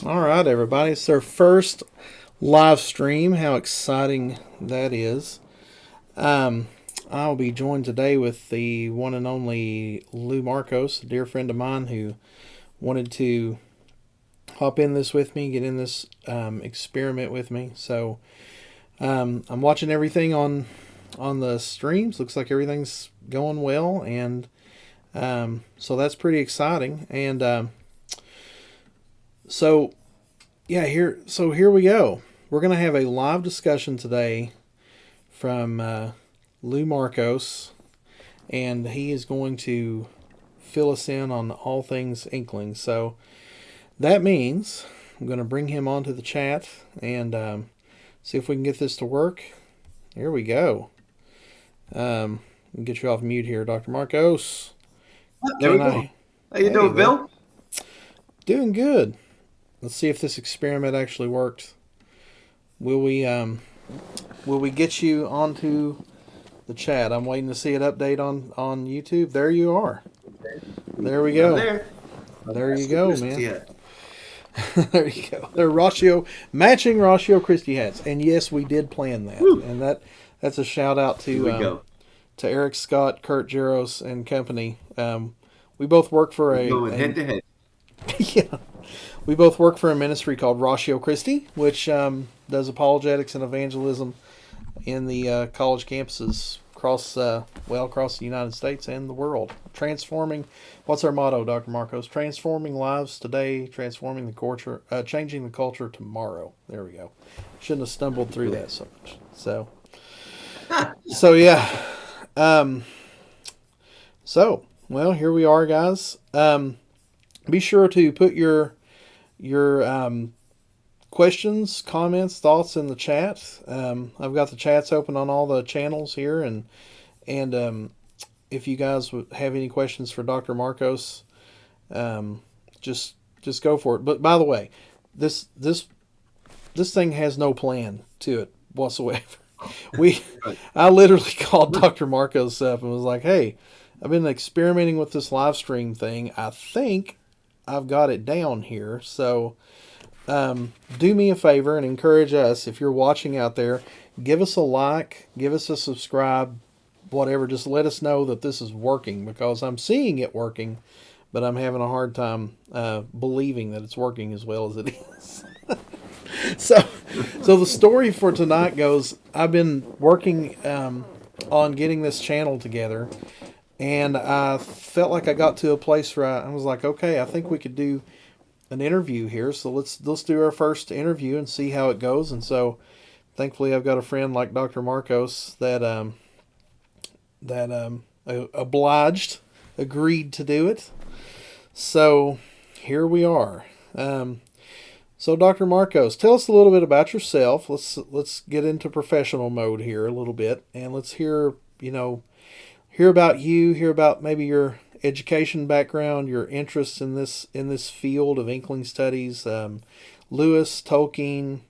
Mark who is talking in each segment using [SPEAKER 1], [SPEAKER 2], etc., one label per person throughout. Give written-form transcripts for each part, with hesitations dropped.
[SPEAKER 1] All right, everybody. It's our first live stream. How exciting that is. Um, I'll be joined today with the one and only Lou Markos, a dear friend of mine who wanted to hop in this with me, get in this experiment with me. So I'm watching everything on the streams. Looks like everything's going well, and so that's pretty exciting. And so yeah, here we go. We're gonna have a live discussion today from Lou Markos, and he is going to fill us in on all things Inklings. So that means I'm going to bring him onto the chat and see if we can get this to work. Here we go. Get you off mute here, Dr. Markos.
[SPEAKER 2] There we go. How you doing, Bill?
[SPEAKER 1] Doing good. Let's see if this experiment actually worked. Will we get you onto the chat? I'm waiting to see it update on YouTube. There you are. There we go. There you go, man. There you go. They're matching Ratio Christie hats, and yes, we did plan that. Woo. And that's a shout out to Eric Scott, Kurt Jaros, and company. We both work for
[SPEAKER 2] head to head.
[SPEAKER 1] Yeah, we both work for a ministry called Ratio Christie, which does apologetics and evangelism in the college campuses across the United States and the world. Transforming, what's our motto, Dr. Markos? Transforming lives today, transforming the culture, changing the culture tomorrow. There we go. Shouldn't have stumbled through that so much. So yeah. Well, here we are, guys. Be sure to put your questions, comments, thoughts in the chat. I've got the chats open on all the channels here, and if you guys have any questions for Dr. Markos, just go for it. But by the way, this thing has no plan to it whatsoever. I literally called Dr. Markos up and was like, "Hey, I've been experimenting with this live stream thing. I think I've got it down here. So do me a favor and encourage us, if you're watching out there, give us a like, give us a subscribe, whatever. Just let us know that this is working, because I'm seeing it working, but I'm having a hard time believing that it's working as well as it is." So the story for tonight goes, I've been working on getting this channel together, and I felt like I got to a place where I was like, okay, I think we could do an interview here. So let's do our first interview and see how it goes. And so thankfully I've got a friend like Dr. Markos that agreed to do it. So here we are. So Dr. Markos, tell us a little bit about yourself. Let's get into professional mode here a little bit, and let's hear about you, hear about maybe your education background, your interests in this field of Inkling studies, Lewis Tolkien.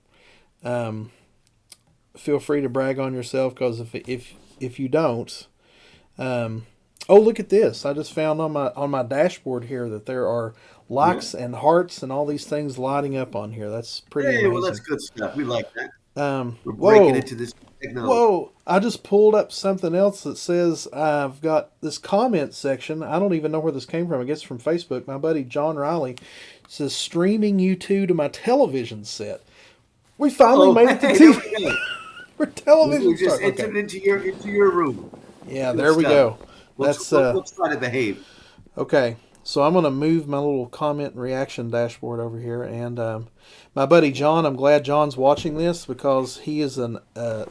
[SPEAKER 1] Feel free to brag on yourself, because if you don't, oh, look at this! I just found on my dashboard here that there are likes and hearts and all these things lighting up on here. That's pretty amazing.
[SPEAKER 2] Well, that's good stuff. We like that. We're breaking into this technology.
[SPEAKER 1] Whoa! I just pulled up something else that says I've got this comment section. I don't even know where this came from. I guess from Facebook. My buddy John Riley says, "Streaming you two to my television set." We finally made it to TV. We're television.
[SPEAKER 2] We just entered into your room.
[SPEAKER 1] Yeah, there we go.
[SPEAKER 2] Let's try to behave.
[SPEAKER 1] Okay. So I'm going to move my little comment and reaction dashboard over here. And my buddy John, I'm glad John's watching this, because he is an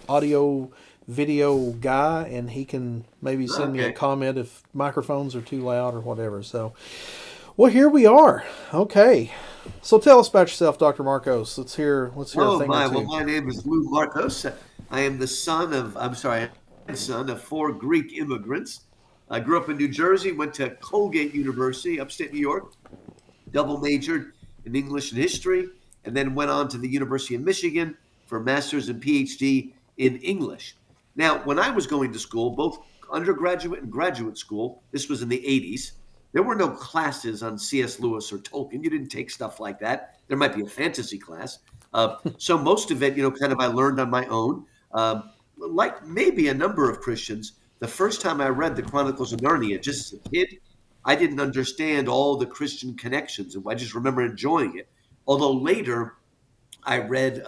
[SPEAKER 1] audio video guy, and he can maybe send me a comment if microphones are too loud or whatever. So, well, here we are. Okay. So tell us about yourself, Dr. Markos. Let's hear a thing or two.
[SPEAKER 2] Well, my name is Lou Markos. I am the son of four Greek immigrants. I grew up in New Jersey, went to Colgate University, upstate New York, double majored in English and history, and then went on to the University of Michigan for a master's and PhD in English. Now, when I was going to school, both undergraduate and graduate school, this was in the 80s, there were no classes on C.S. Lewis or Tolkien. You didn't take stuff like that. There might be a fantasy class. So most of it, kind of I learned on my own. Like maybe a number of Christians, the first time I read the Chronicles of Narnia, just as a kid, I didn't understand all the Christian connections. I just remember enjoying it. Although later I read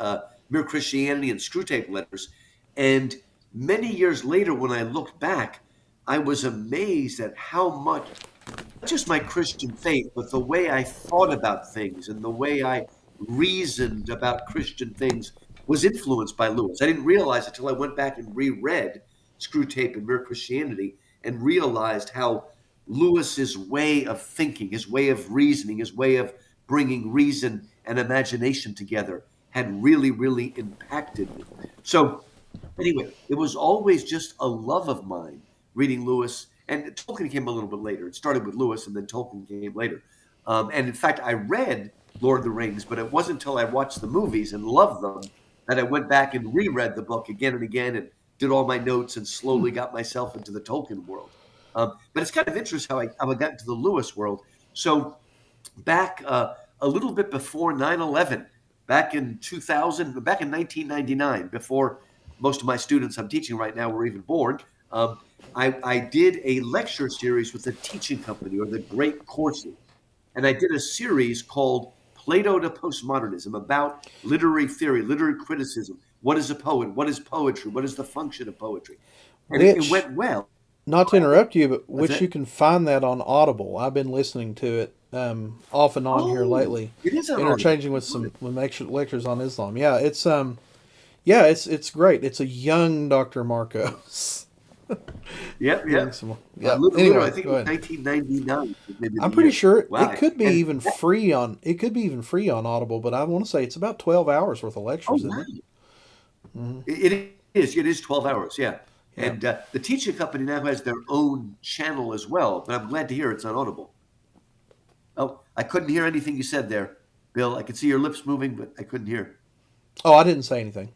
[SPEAKER 2] Mere Christianity and Screwtape Letters. And many years later, when I looked back, I was amazed at how much, not just my Christian faith, but the way I thought about things and the way I reasoned about Christian things was influenced by Lewis. I didn't realize it until I went back and reread Screwtape and Mere Christianity and realized how Lewis's way of thinking, his way of reasoning, his way of bringing reason and imagination together had really, really impacted me. So anyway, it was always just a love of mine reading Lewis, and Tolkien came a little bit later. It started with Lewis, and then Tolkien came later. And in fact, I read Lord of the Rings, but it wasn't until I watched the movies and loved them that I went back and reread the book again and again and did all my notes and slowly got myself into the Tolkien world. But it's kind of interesting how I got into the Lewis world. So back a little bit before 9/11, back in 2000, back in 1999, before most of my students I'm teaching right now were even born, I did a lecture series with a teaching company, or the Great Courses. And I did a series called Plato to Postmodernism, about literary theory, literary criticism. What is a poet? What is poetry? What is the function of poetry? And it
[SPEAKER 1] Which,
[SPEAKER 2] went well.
[SPEAKER 1] not to interrupt you, but
[SPEAKER 2] What's
[SPEAKER 1] which you
[SPEAKER 2] that?
[SPEAKER 1] can find that on Audible. I've been listening to it off and on here
[SPEAKER 2] Oh,
[SPEAKER 1] lately,
[SPEAKER 2] it is on Audible.
[SPEAKER 1] interchanging with
[SPEAKER 2] Good.
[SPEAKER 1] some lectures on Islam. Yeah, it's great. It's a young Dr. Marcos.
[SPEAKER 2] Yep,
[SPEAKER 1] Getting
[SPEAKER 2] yep.
[SPEAKER 1] some, yeah.
[SPEAKER 2] Literally, I
[SPEAKER 1] Anyway,
[SPEAKER 2] think it
[SPEAKER 1] go
[SPEAKER 2] was
[SPEAKER 1] ahead.
[SPEAKER 2] 1999, maybe
[SPEAKER 1] I'm
[SPEAKER 2] the
[SPEAKER 1] pretty
[SPEAKER 2] year.
[SPEAKER 1] sure
[SPEAKER 2] Wow. And that,
[SPEAKER 1] it could be even free on Audible, but I want to say it's about 12 hours worth of
[SPEAKER 2] oh,
[SPEAKER 1] lectures, isn't
[SPEAKER 2] wow.
[SPEAKER 1] it? Hmm.
[SPEAKER 2] It is 12 hours, yeah.
[SPEAKER 1] Yeah.
[SPEAKER 2] And the teaching company now has their own channel as well, but I'm glad to hear it's on Audible. Oh, I couldn't hear anything you said there, Bill. I could see your lips moving, but I couldn't hear.
[SPEAKER 1] Oh, I didn't say anything.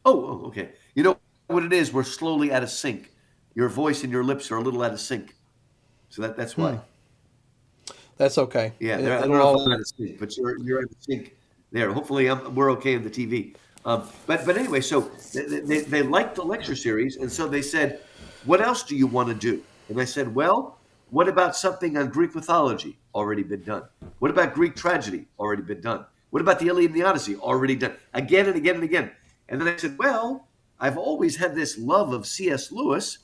[SPEAKER 2] Okay. You know what it is? We're slowly out of sync. Your voice and your lips are a little out of sync. So that's
[SPEAKER 1] Hmm.
[SPEAKER 2] why.
[SPEAKER 1] That's okay.
[SPEAKER 2] Yeah, I don't
[SPEAKER 1] It'll
[SPEAKER 2] know if
[SPEAKER 1] all.
[SPEAKER 2] I'm out of sync, but you're out of sync there. Hopefully, we're okay in the TV. But anyway, so they liked the lecture series, and so they said, "What else do you want to do?" And I said, "Well, what about something on Greek mythology? Already been done. What about Greek tragedy? Already been done. What about the Iliad and the Odyssey? Already done. Again and again and again." And then I said, "Well, I've always had this love of C.S. Lewis."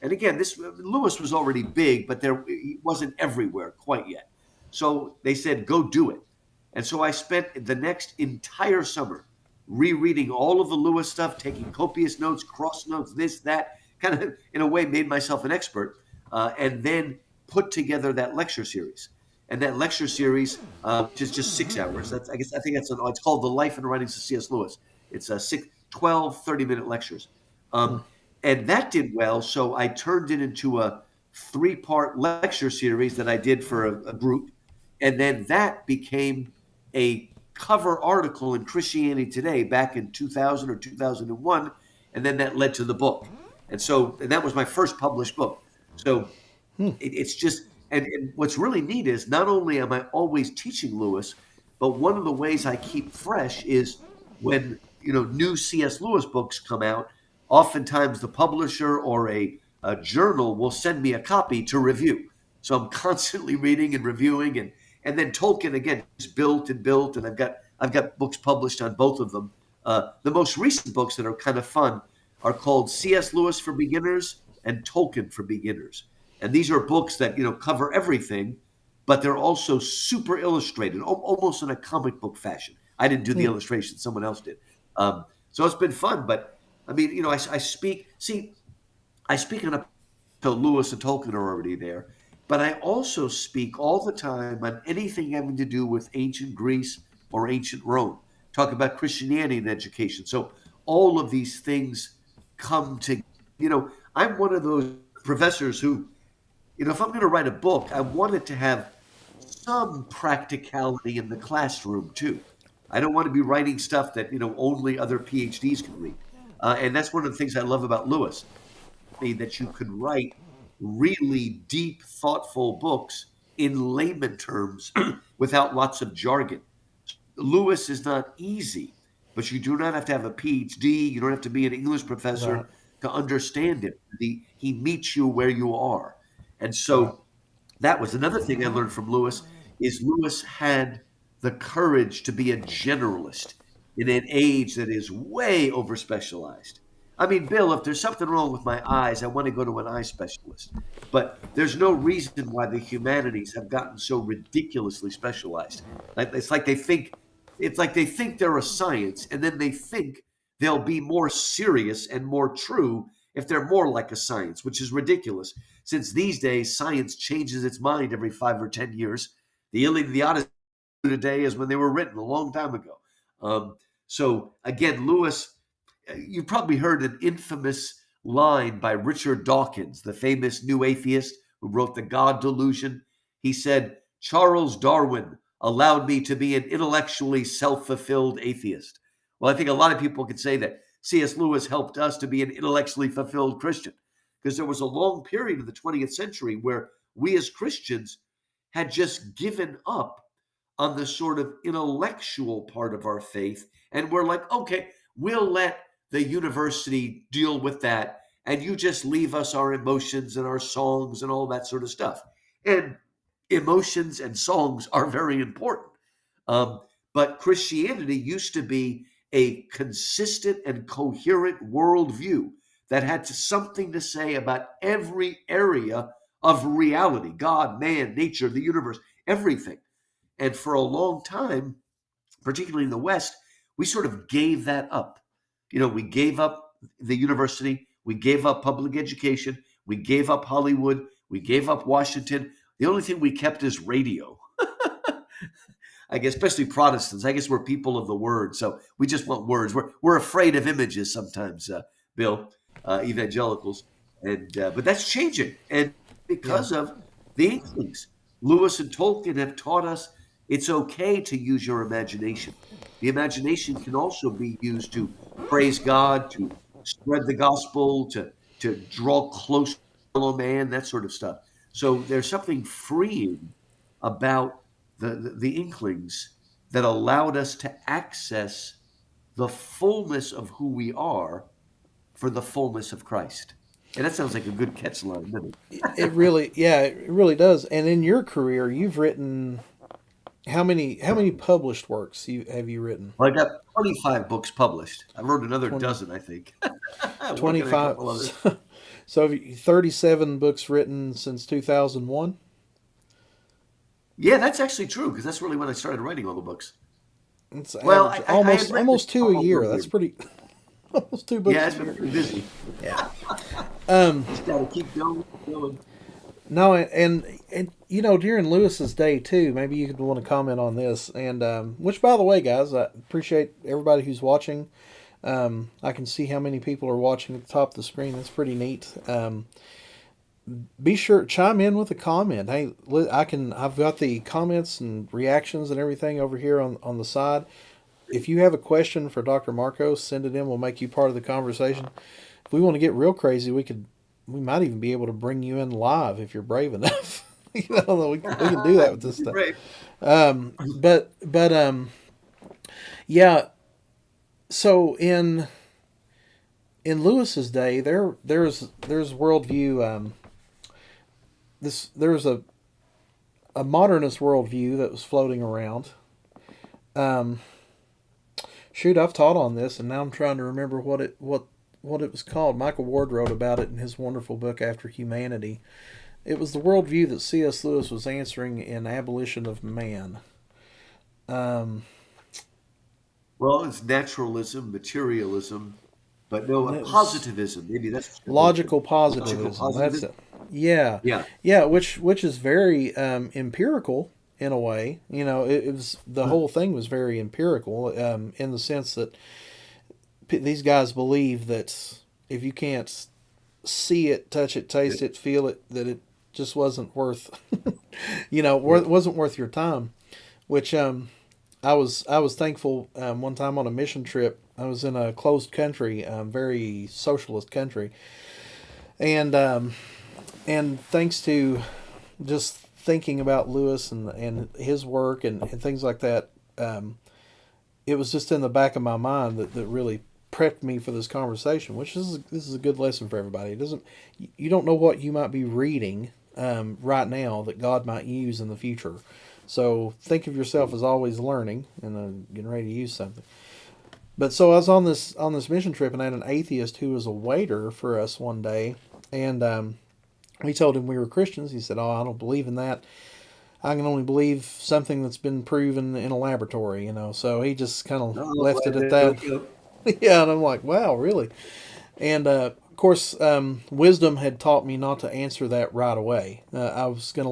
[SPEAKER 2] And again, this Lewis was already big, but he wasn't everywhere quite yet. So they said, "Go do it." And so I spent the next entire summer rereading all of the Lewis stuff, taking copious notes, cross notes, this, that, kind of in a way made myself an expert, and then put together that lecture series. And that lecture series, which is just 6 hours. I think it's called The Life and Writings of C.S. Lewis. It's 12 30-minute lectures.
[SPEAKER 1] Hmm.
[SPEAKER 2] Um, and that did well. So I turned it into a 3-part lecture series that I did for a group. And then that became a cover article in Christianity Today back in 2000 or 2001. And then that led to the book. And that was my first published book. So
[SPEAKER 1] Hmm.
[SPEAKER 2] it's just, and what's really neat is not only am I always teaching Lewis, but one of the ways I keep fresh is when, new C.S. Lewis books come out, oftentimes the publisher or a journal will send me a copy to review. So I'm constantly reading and reviewing, and then Tolkien again is built and built, and I've got books published on both of them. The most recent books that are kind of fun are called C.S. Lewis for Beginners and Tolkien for Beginners, and these are books that cover everything, but they're also super illustrated, almost in a comic book fashion. I didn't do the
[SPEAKER 1] Hmm.
[SPEAKER 2] illustration; someone else did. So it's been fun, but I mean, I speak. See, I speak on a so Lewis and Tolkien are already there, but I also speak all the time on anything having to do with ancient Greece or ancient Rome. Talk about Christianity and education. So all of these things come to. I'm one of those professors who, if I'm going to write a book, I want it to have some practicality in the classroom too. I don't want to be writing stuff that only other PhDs can read, and that's one of the things I love about Lewis, that you could write really deep, thoughtful books in layman terms without lots of jargon. Lewis is not easy, but you do not have to have a PhD. You don't have to be an English
[SPEAKER 1] Right.
[SPEAKER 2] professor to understand him. He meets you where you are. And
[SPEAKER 1] Right.
[SPEAKER 2] so that was another thing I learned from Lewis is Lewis had the courage to be a generalist in an age that is way over specialized. I mean, Bill, if there's something wrong with my eyes, I want to go to an eye specialist. But there's no reason why the humanities have gotten so ridiculously specialized. Like it's like they think they're a science, and then they think they'll be more serious and more true if they're more like a science, which is ridiculous. Since these days science changes its mind every 5 or 10 years. The Iliad and the Odyssey today is when they were written a long time ago. So again, Lewis, you probably heard an infamous line by Richard Dawkins, the famous new atheist who wrote The God Delusion. He said, Charles Darwin allowed me to be an intellectually self-fulfilled atheist. Well, I think a lot of people could say that C.S. Lewis helped us to be an intellectually fulfilled Christian, because there was a long period of the 20th century where we as Christians had just given up on the sort of intellectual part of our faith. And we're like, okay, we'll let the university deal with that. And you just leave us our emotions and our songs and all that sort of stuff. And emotions and songs are very important. Um, but Christianity used to be a consistent and coherent worldview that had something to say about every area of reality: God, man, nature, the universe, everything. And for a long time, particularly in the West, we sort of gave that up. We gave up the university, we gave up public education, we gave up Hollywood, we gave up Washington. The only thing we kept is radio. I guess, especially Protestants. I guess we're people of the word, so we just want words. We're afraid of images sometimes, Bill, evangelicals, and but that's changing, and
[SPEAKER 1] Yeah.
[SPEAKER 2] because of the Inklings, Lewis and Tolkien have taught us it's okay to use your imagination. The imagination can also be used to praise God, to spread the gospel, to draw close to fellow man, that sort of stuff. So there's something freeing about the Inklings that allowed us to access the fullness of who we are for the fullness of Christ. And that sounds like a good catch line, doesn't
[SPEAKER 1] It really, yeah, it really does. And in your career, you've written how many published works you written?
[SPEAKER 2] Well, I got 25 books published. I wrote another
[SPEAKER 1] 20,
[SPEAKER 2] dozen, I think. Working on a
[SPEAKER 1] 25.
[SPEAKER 2] couple others.
[SPEAKER 1] So have you, 37 books written since 2001.
[SPEAKER 2] Yeah, that's actually true because that's really when I started writing all the books.
[SPEAKER 1] It's
[SPEAKER 2] Well,
[SPEAKER 1] average
[SPEAKER 2] I had
[SPEAKER 1] almost
[SPEAKER 2] written
[SPEAKER 1] almost two a
[SPEAKER 2] all over
[SPEAKER 1] year. That's
[SPEAKER 2] here.
[SPEAKER 1] pretty almost two
[SPEAKER 2] Yeah,
[SPEAKER 1] books a
[SPEAKER 2] it's been
[SPEAKER 1] year.
[SPEAKER 2] pretty busy.
[SPEAKER 1] Yeah. Um,
[SPEAKER 2] Just got to keep going, going.
[SPEAKER 1] no, and during Lewis's day too. Maybe you could want to comment on this. And which, by the way, guys, I appreciate everybody who's watching. I can see how many people are watching at the top of the screen. That's pretty neat. Be sure chime in with a comment. Hey, I've got the comments and reactions and everything over here on the side. If you have a question for Dr. Markos, send it in. We'll make you part of the conversation. If we want to get real crazy, we might even be able to bring you in live if you're brave enough. We can do that with this stuff.
[SPEAKER 2] Right.
[SPEAKER 1] But yeah. So in Lewis's day, there's worldview. There's a modernist worldview that was floating around. Um, Shoot, I've taught on this, and now I'm trying to remember what it was called. Michael Ward wrote about it in his wonderful book After Humanity. It was the worldview that C.S. Lewis was answering in Abolition of Man. Um,
[SPEAKER 2] Well, it's naturalism, materialism, but no,
[SPEAKER 1] and it was
[SPEAKER 2] positivism. Maybe that's what you're thinking.
[SPEAKER 1] logical
[SPEAKER 2] Logical
[SPEAKER 1] positivism. That's
[SPEAKER 2] positivism.
[SPEAKER 1] it. Yeah,
[SPEAKER 2] Yeah.
[SPEAKER 1] yeah. Which is very empirical in a way. It was the whole thing was very empirical in the sense that these guys believe that if you can't see it, touch it, taste it, feel it, that it just wasn't worth, wasn't worth your time. Which I was thankful one time on a mission trip. I was in a closed country, very socialist country, and And thanks to just thinking about Lewis and his work and things like that, um, it was just in the back of my mind that really prepped me for this conversation, which this is a good lesson for everybody. It doesn't you don't know what you might be reading right now that God might use in the future. So think of yourself as always learning and getting ready to use something. But so I was on this mission trip and I had an atheist who was a waiter for us one day, and we told him we were Christians. He said, "Oh, I don't believe in that. I can only believe something that's been proven in a laboratory." So he just kind of
[SPEAKER 2] Oh,
[SPEAKER 1] left
[SPEAKER 2] well,
[SPEAKER 1] it at
[SPEAKER 2] there we
[SPEAKER 1] that.
[SPEAKER 2] go.
[SPEAKER 1] Yeah, and I'm like, wow, really? And of course, wisdom had taught me not to answer that right away. I was going to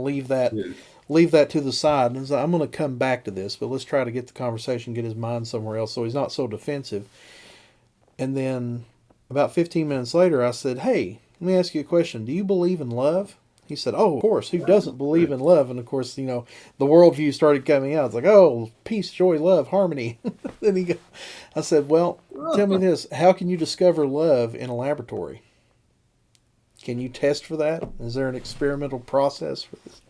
[SPEAKER 2] Yeah.
[SPEAKER 1] leave that to the side, and I'm going to come back to this, but let's try to get the conversation, get his mind somewhere else, so he's not so defensive. And then about 15 minutes later, I said, "Hey, let me ask you a question. Do you believe in love?" He said, "Oh, of course. Who doesn't believe
[SPEAKER 2] Good.
[SPEAKER 1] in love?" And of course, the worldview started coming out. It's like, "Oh, peace, joy, love, harmony." then I said, "Well, tell me this. How can you discover love in a laboratory? Can you test for that? Is there an experimental process for this?"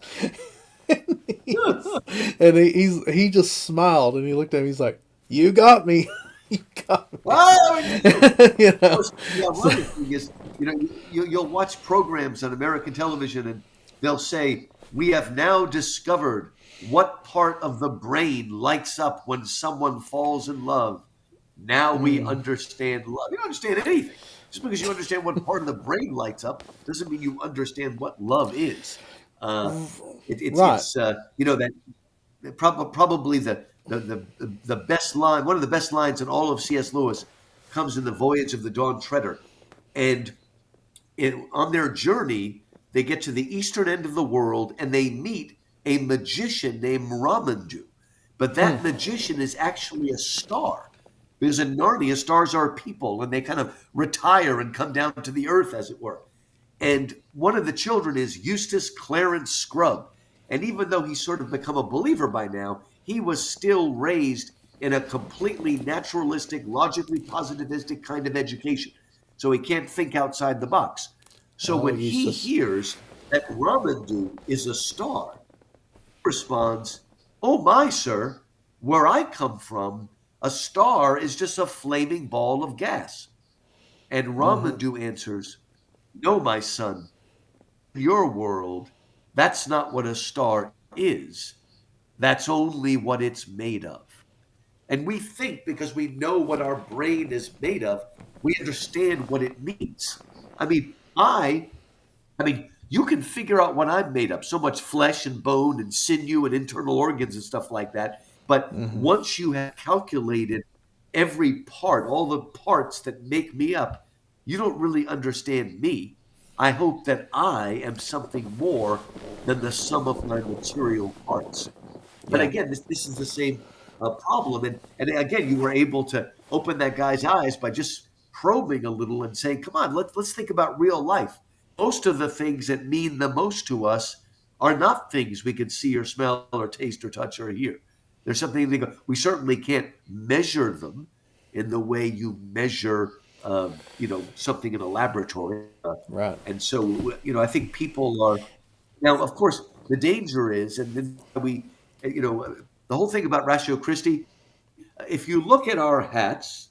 [SPEAKER 1] and he just smiled and he looked at me. He's like, "You got me. you got me."
[SPEAKER 2] Well,
[SPEAKER 1] you know.
[SPEAKER 2] course, the
[SPEAKER 1] So,
[SPEAKER 2] ironic thing is, you'll watch programs on American television and they'll say, "We have now discovered what part of the brain lights up when someone falls in love. Now we
[SPEAKER 1] mm,
[SPEAKER 2] understand love." You don't understand anything. Just because you understand what part of the brain lights up doesn't mean you understand what love is. Uh,
[SPEAKER 1] right.
[SPEAKER 2] it's that probably the best line, one of the best lines in all of C.S. Lewis, comes in the Voyage of the Dawn Treader, and on their journey they get to the eastern end of the world and they meet a magician named Ramandu, but
[SPEAKER 1] Mm,
[SPEAKER 2] that magician is actually a star. Because in Narnia, stars are people, and they kind of retire and come down to the earth, as it were. And one of the children is Eustace Clarence Scrubb. And even though he's sort of become a believer by now, he was still raised in a completely naturalistic, logically positivistic kind of education. So he can't think outside the box. So
[SPEAKER 1] oh,
[SPEAKER 2] when he
[SPEAKER 1] Eustace.
[SPEAKER 2] hears that Ramandu is a star, he responds, "Oh my, sir, where I come from, a star is just a flaming ball of gas." And
[SPEAKER 1] Mm-hmm.
[SPEAKER 2] Ramandu answers, "No, my son, in your world, that's not what a star is. That's only what it's made of." And we think because we know what our brain is made of, we understand what it means. I mean, you can figure out what I'm made of, so much flesh and bone and sinew and internal organs and stuff like that. But
[SPEAKER 1] Mm-hmm.
[SPEAKER 2] once you have calculated every part, all the parts that make me up, you don't really understand me. I hope that I am something more than the sum of my material parts. But
[SPEAKER 1] Yeah.
[SPEAKER 2] again, this is the same problem. And again, you were able to open that guy's eyes by just probing a little and saying, "Come on, let's think about real life." Most of the things that mean the most to us are not things we can see or smell or taste or touch or hear. There's something we certainly can't measure them in the way you measure, something in a laboratory.
[SPEAKER 1] Right.
[SPEAKER 2] And so, I think people are now, of course, the danger is, and then the whole thing about Ratio Christi, if you look at our hats,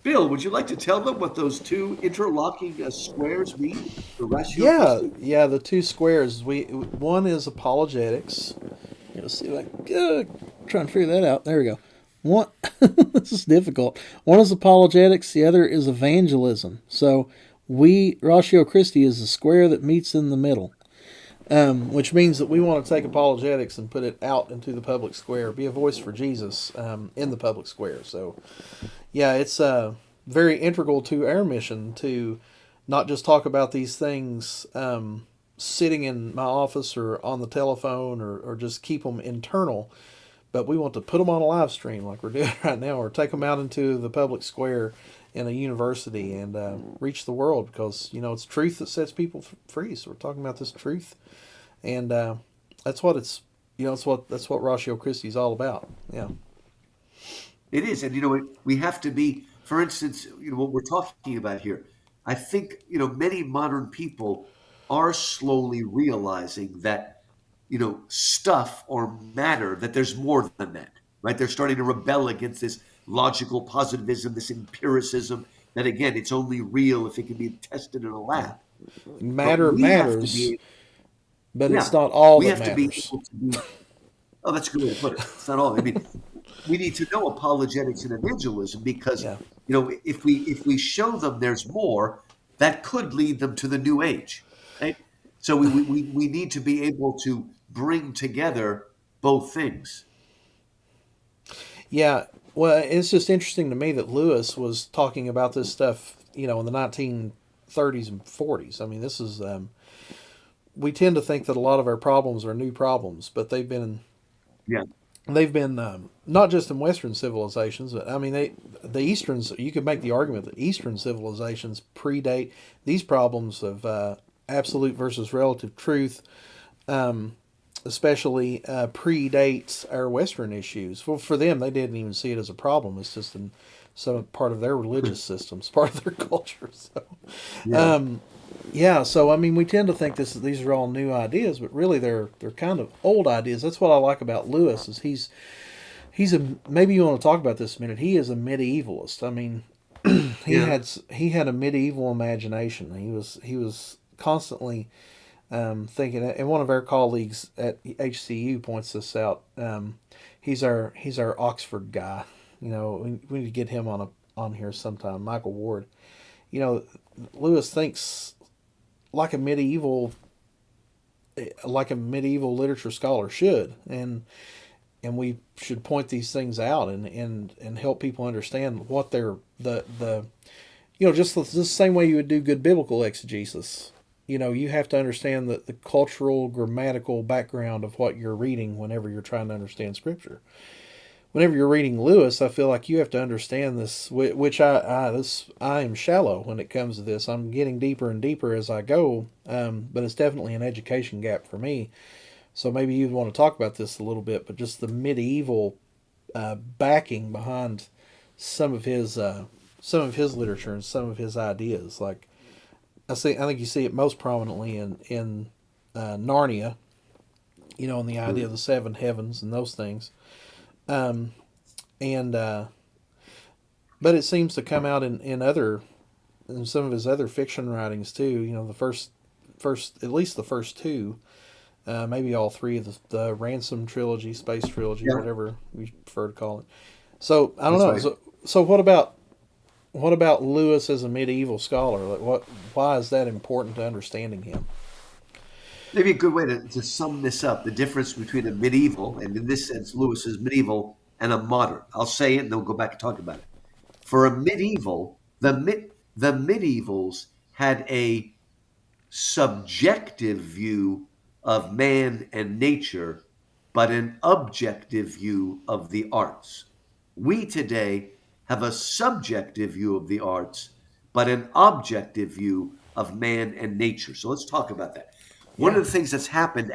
[SPEAKER 2] Bill, would you like to tell them what those two interlocking squares mean? The Ratio
[SPEAKER 1] Yeah.
[SPEAKER 2] Christi?
[SPEAKER 1] Yeah. The two squares. One is apologetics. Let's see if I can try and figure that out. There we go. One. This is difficult. One is apologetics. The other is evangelism. So Ratio Christi is the square that meets in the middle. Which means that we want to take apologetics and put it out into the public square, be a voice for Jesus in the public square. So, yeah, it's very integral to our mission to not just talk about these things sitting in my office or on the telephone or just keep them internal, but we want to put them on a live stream like we're doing right now, or take them out into the public square in a university and reach the world, because it's truth that sets people free. So we're talking about this truth, and that's what it's that's what Ratio Christi is all about. Yeah.
[SPEAKER 2] It is. And, we have to be, for instance, what we're talking about here. I think, many modern people are slowly realizing that, stuff or matter, that there's more than that, right? They're starting to rebel against this logical positivism, this empiricism, that again, it's only real if it can be tested in a
[SPEAKER 1] Yeah.
[SPEAKER 2] lab. But
[SPEAKER 1] Matter
[SPEAKER 2] we have to
[SPEAKER 1] matters,
[SPEAKER 2] be,
[SPEAKER 1] but it's
[SPEAKER 2] yeah,
[SPEAKER 1] not all
[SPEAKER 2] we
[SPEAKER 1] that
[SPEAKER 2] have to be
[SPEAKER 1] matters.
[SPEAKER 2] able to be, oh, that's a good way to put it. It's not all. I mean, we need to know apologetics and evangelism because,
[SPEAKER 1] Yeah.
[SPEAKER 2] if we show them there's more, that could lead them to the new age, right? So we need to be able to bring together both things.
[SPEAKER 1] Yeah. Well, it's just interesting to me that Lewis was talking about this stuff, in the 1930s and 40s. I mean, this is, we tend to think that a lot of our problems are new problems, but
[SPEAKER 2] Yeah,
[SPEAKER 1] they've been not just in Western civilizations, but I mean, the Easterns. You could make the argument that Eastern civilizations predate these problems of absolute versus relative truth, especially predates our Western issues. Well, for them, they didn't even see it as a problem. It's just some part of their religious systems, part of their culture. So,
[SPEAKER 2] yeah,
[SPEAKER 1] yeah. So I mean, we tend to think these are all new ideas, but really they're kind of old ideas. That's what I like about Lewis is he's a maybe you want to talk about this a minute. He is a medievalist. I mean,
[SPEAKER 2] yeah.
[SPEAKER 1] he had a medieval imagination. He was constantly thinking, and one of our colleagues at HCU points this out. He's our Oxford guy. We need to get him on here sometime. Michael Ward. Lewis thinks like a medieval literature scholar should, and we should point these things out and help people understand what they're the just the same way you would do good biblical exegesis. You have to understand the cultural grammatical background of what you're reading whenever you're trying to understand scripture. Whenever you're reading Lewis, I feel like you have to understand this, which I am shallow when it comes to this. I'm getting deeper and deeper as I go, but it's definitely an education gap for me. So maybe you'd want to talk about this a little bit, but just the medieval backing behind some of his literature and some of his ideas. Like I think you see it most prominently in Narnia. In the idea of the seven heavens and those things. Um, and But it seems to come out in some of his other fiction writings too. The first at least the first two, maybe all three of the Ransom trilogy, Space trilogy,
[SPEAKER 2] Yeah,
[SPEAKER 1] whatever we prefer to call it. So I don't
[SPEAKER 2] that's
[SPEAKER 1] know.
[SPEAKER 2] right.
[SPEAKER 1] So what about Lewis as a medieval scholar? Like why is that important to understanding him?
[SPEAKER 2] Maybe a good way to sum this up, the difference between a medieval, and in this sense, Lewis is medieval, and a modern. I'll say it and then we'll go back and talk about it. For a medieval, the medievals had a subjective view of man and nature, but an objective view of the arts. We today have a subjective view of the arts, but an objective view of man and nature. So let's talk about that. One
[SPEAKER 1] Yeah,
[SPEAKER 2] of the things that's happened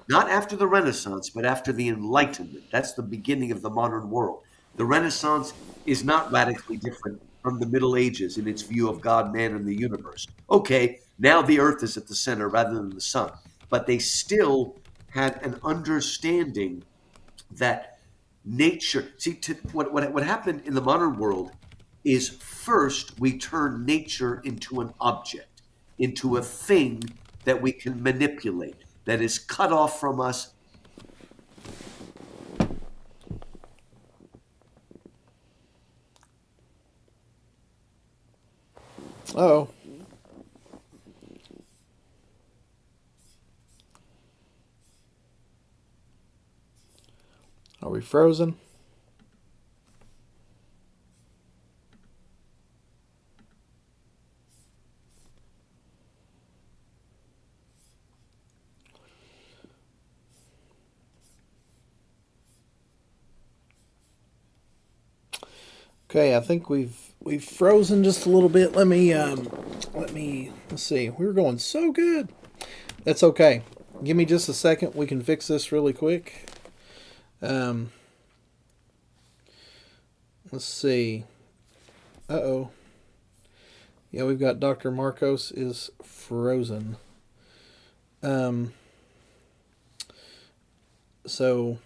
[SPEAKER 2] not after the Renaissance, but after the Enlightenment, that's the beginning of the modern world. The Renaissance is not radically different from the Middle Ages in its view of God, man, and the universe. Okay, now the earth is at the center rather than the sun, but they still had an understanding that nature, see, what happened in the modern world is first we turn nature into an object, into a thing that we can manipulate, that is cut off from us.
[SPEAKER 1] oh, are we frozen? Okay, I think we've frozen just a little bit. Let's see. We were going so good. That's okay. Give me just a second. We can fix this really quick. Um, let's see. Uh oh. Yeah, we've got Dr. Markos is frozen. Um, so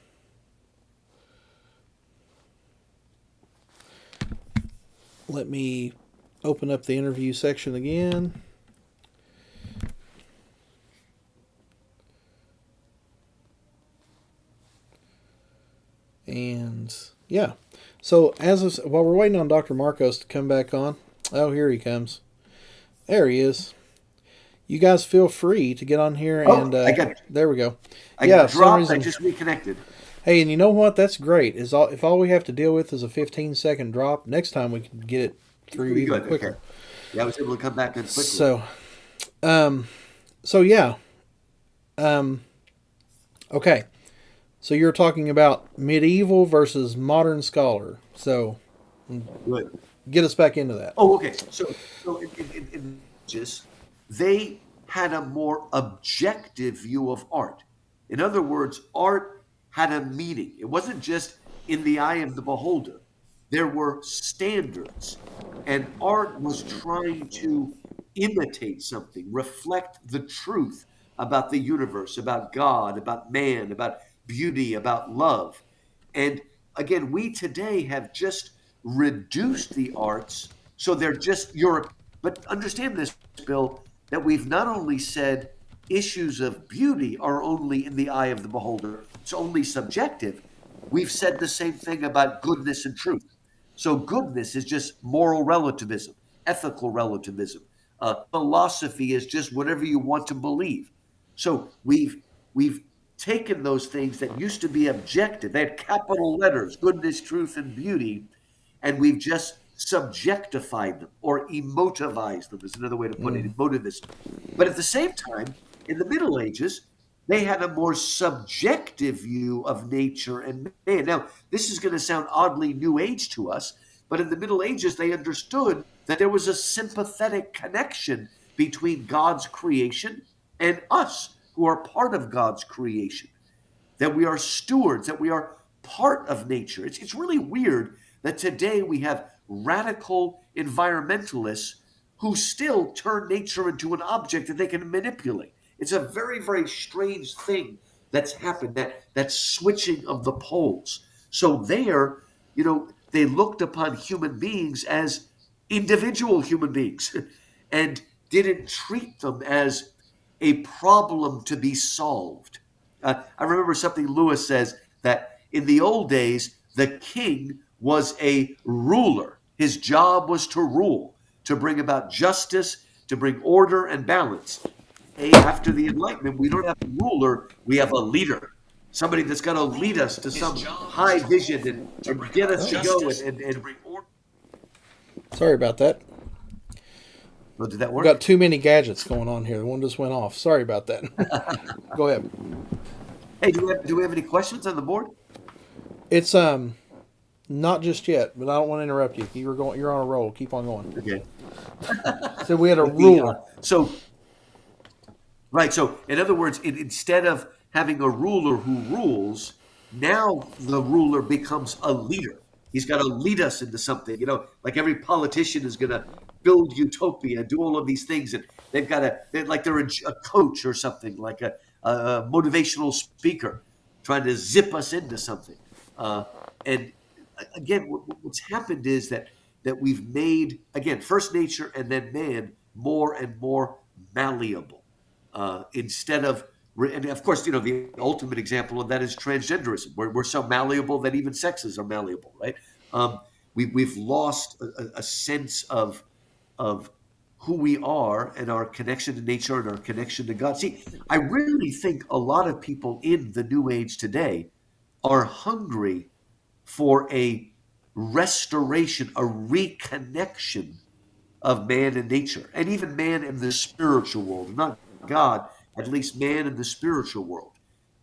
[SPEAKER 1] let me open up the interview section again. And yeah, so while we're waiting on Dr. Markos to come back on, oh, here he comes. There he is. You guys feel free to get on here and there we go.
[SPEAKER 2] I
[SPEAKER 1] Yeah,
[SPEAKER 2] got
[SPEAKER 1] for some
[SPEAKER 2] dropped. I
[SPEAKER 1] reason.
[SPEAKER 2] just reconnected.
[SPEAKER 1] Hey, and you know what? That's great. If all we have to deal with is a 15-second drop, next time we can get it through
[SPEAKER 2] Pretty
[SPEAKER 1] even
[SPEAKER 2] good.
[SPEAKER 1] quicker.
[SPEAKER 2] Okay. Yeah, I was able to come back in quickly.
[SPEAKER 1] So yeah. Okay. So you're talking about medieval versus modern scholar. So
[SPEAKER 2] Good.
[SPEAKER 1] get us back into that.
[SPEAKER 2] Oh, okay. So in just they had a more objective view of art. In other words, art had a meaning. It wasn't just in the eye of the beholder. There were standards, and art was trying to imitate something, reflect the truth about the universe, about God, about man, about beauty, about love. And again, we today have just reduced the arts so they're just Europe. But understand this, Bill, that we've not only said issues of beauty are only in the eye of the beholder, it's only subjective. We've said the same thing about goodness and truth. So goodness is just moral relativism, ethical relativism. Philosophy is just whatever you want to believe. So we've taken those things that used to be objective. They had capital letters, goodness, truth, and beauty, and we've just subjectified them or emotivized them is another way to put it, emotivism. But at the same time, in the Middle Ages, they had a more subjective view of nature and man. Now, this is going to sound oddly new age to us, but in the Middle Ages, they understood that there was a sympathetic connection between God's creation and us, who are part of God's creation, that we are stewards, that we are part of nature. It's really weird that today we have radical environmentalists who still turn nature into an object that they can manipulate. It's a very, very strange thing that's happened, that switching of the poles. So there, they looked upon human beings as individual human beings and didn't treat them as a problem to be solved. I remember something Lewis says, that in the old days, the king was a ruler. His job was to rule, to bring about justice, to bring order and balance. After the Enlightenment, we don't have a ruler, we have a leader. Somebody that's going to lead us to some high vision and get us to go and bring order.
[SPEAKER 1] Sorry about that.
[SPEAKER 2] Well, did that work?
[SPEAKER 1] We've got too many gadgets going on here. The one just went off. Sorry about that. Go ahead.
[SPEAKER 2] Hey, do we have any questions on the board?
[SPEAKER 1] It's not just yet, but I don't want to interrupt you. You're on a roll. Keep on going.
[SPEAKER 2] Okay.
[SPEAKER 1] So we had a ruler.
[SPEAKER 2] Right. So, in other words, instead of having a ruler who rules, now the ruler becomes a leader. He's got to lead us into something. Like every politician is going to build utopia, do all of these things, and they've got they're a coach or something, like a motivational speaker, trying to zip us into something. And again, what's happened is that we've made, again, first nature and then man more and more malleable. Instead of, and of course, the ultimate example of that is transgenderism. We're so malleable that even sexes are malleable, right? We've lost a sense of who we are and our connection to nature and our connection to God. See, I really think a lot of people in the New Age today are hungry for a restoration, a reconnection of man and nature, and even man in the spiritual world, not God, at least man in the spiritual world.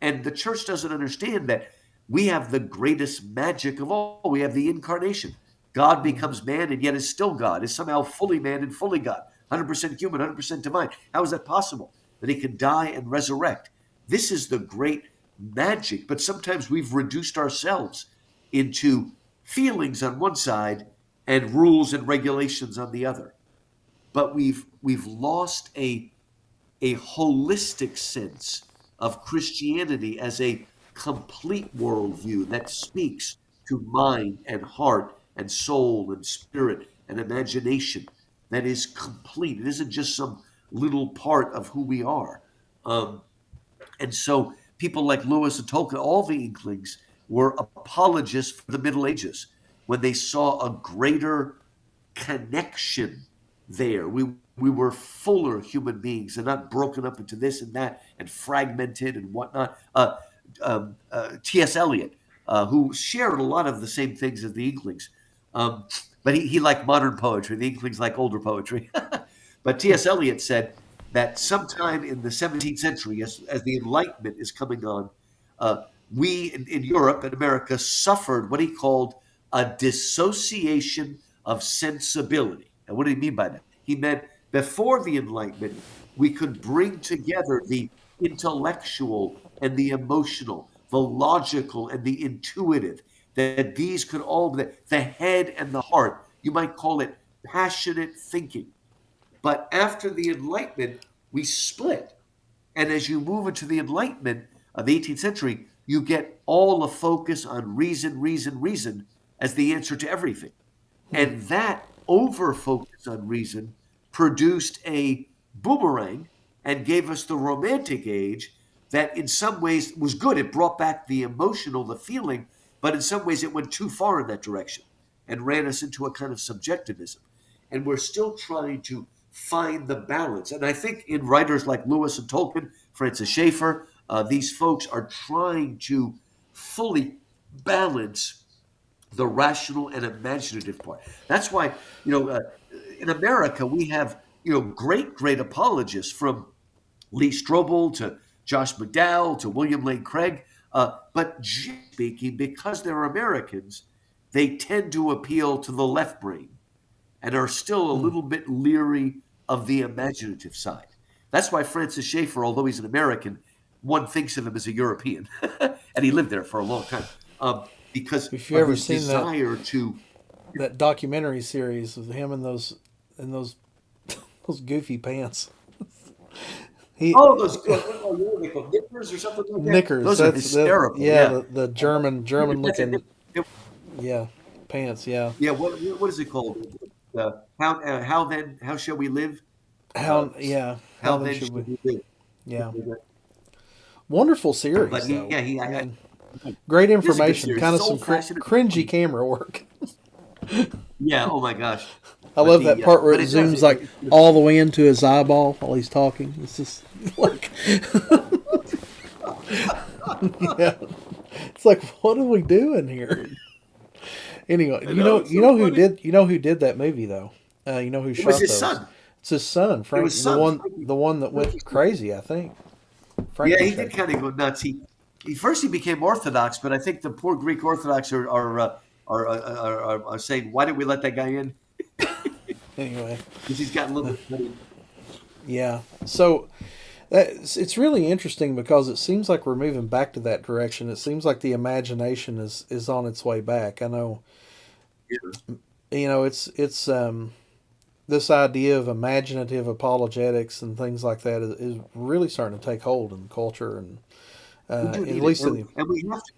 [SPEAKER 2] And the church doesn't understand that we have the greatest magic of all. We have the incarnation. God becomes man and yet is still God, is somehow fully man and fully God, 100% human, 100% divine. How is that possible? That he can die and resurrect. This is the great magic, but sometimes we've reduced ourselves into feelings on one side and rules and regulations on the other. But we've lost a a holistic sense of Christianity as a complete worldview that speaks to mind and heart and soul and spirit and imagination, that is complete. It isn't just some little part of who we are. Um, and so people like Lewis and Tolkien, all the Inklings, were apologists for the Middle Ages when they saw a greater connection there. We were fuller human beings and not broken up into this and that and fragmented and whatnot. T.S. Eliot, who shared a lot of the same things as the Inklings, but he liked modern poetry. The Inklings like older poetry. But T.S. Eliot said that sometime in the 17th century, as the Enlightenment is coming on, we in Europe and America suffered what he called a dissociation of sensibility. And what did he mean by that? He meant before the Enlightenment, we could bring together the intellectual and the emotional, the logical and the intuitive, that these could all, the head and the heart, you might call it passionate thinking. But after the Enlightenment, we split. And as you move into the Enlightenment of the 18th century, you get all the focus on reason, reason, reason as the answer to everything. And that over focus on reason produced a boomerang and gave us the romantic age that in some ways was good. It brought back the emotional, the feeling, but in some ways it went too far in that direction and ran us into a kind of subjectivism. And we're still trying to find the balance. And I think in writers like Lewis and Tolkien, Francis Schaeffer, these folks are trying to fully balance the rational and imaginative part. That's why, in America, we have, great apologists from Lee Strobel to Josh McDowell to William Lane Craig. But generally speaking, because they're Americans, they tend to appeal to the left brain and are still a little bit leery of the imaginative side. That's why Francis Schaeffer, although he's an American, one thinks of him as a European, and he lived there for a long time because
[SPEAKER 1] If you
[SPEAKER 2] of
[SPEAKER 1] ever
[SPEAKER 2] his
[SPEAKER 1] seen
[SPEAKER 2] desire to.
[SPEAKER 1] that documentary series of him in those those goofy pants. He
[SPEAKER 2] Oh, those what are they called, knickers or something like that?
[SPEAKER 1] knickers.
[SPEAKER 2] Those are
[SPEAKER 1] That
[SPEAKER 2] hysterical.
[SPEAKER 1] yeah,
[SPEAKER 2] Yeah,
[SPEAKER 1] the German
[SPEAKER 2] that's a
[SPEAKER 1] looking yeah pants. Yeah.
[SPEAKER 2] yeah. What is it called? How shall we live? Uh,
[SPEAKER 1] How
[SPEAKER 2] how
[SPEAKER 1] then
[SPEAKER 2] then
[SPEAKER 1] should we?
[SPEAKER 2] should we live?
[SPEAKER 1] Yeah. Wonderful series
[SPEAKER 2] But
[SPEAKER 1] though.
[SPEAKER 2] yeah,
[SPEAKER 1] I mean, great
[SPEAKER 2] it is a good
[SPEAKER 1] information.
[SPEAKER 2] series.
[SPEAKER 1] Kind
[SPEAKER 2] It's
[SPEAKER 1] of some
[SPEAKER 2] old fashioned.
[SPEAKER 1] cringy camera work.
[SPEAKER 2] Yeah. Oh my gosh.
[SPEAKER 1] I
[SPEAKER 2] But
[SPEAKER 1] love that part where
[SPEAKER 2] but
[SPEAKER 1] it
[SPEAKER 2] it does
[SPEAKER 1] zooms like all the way into his eyeball while he's talking. It's just like, yeah, it's like, what are we doing here? Anyway,
[SPEAKER 2] I know it's so funny.
[SPEAKER 1] you know who did that movie though? You know who
[SPEAKER 2] It was
[SPEAKER 1] shot
[SPEAKER 2] his
[SPEAKER 1] those?
[SPEAKER 2] son.
[SPEAKER 1] It's his son,
[SPEAKER 2] It
[SPEAKER 1] Frank,
[SPEAKER 2] was son Frankie.
[SPEAKER 1] the one that went crazy. I think
[SPEAKER 2] Yeah,
[SPEAKER 1] Frankie
[SPEAKER 2] he did
[SPEAKER 1] Schaefer.
[SPEAKER 2] kind of go nuts. He first he became Orthodox, but I think the poor Greek Orthodox are saying, why did we let that guy in?
[SPEAKER 1] Anyway,
[SPEAKER 2] Because he's got a little bit funny.
[SPEAKER 1] yeah. So it's really interesting because it seems like we're moving back to that direction. It seems like the imagination is on its way back. I know,
[SPEAKER 2] Yeah.
[SPEAKER 1] it's this idea of imaginative apologetics and things like that is really starting to take hold in culture and
[SPEAKER 2] We do
[SPEAKER 1] at
[SPEAKER 2] need it,
[SPEAKER 1] least in the
[SPEAKER 2] and we have to.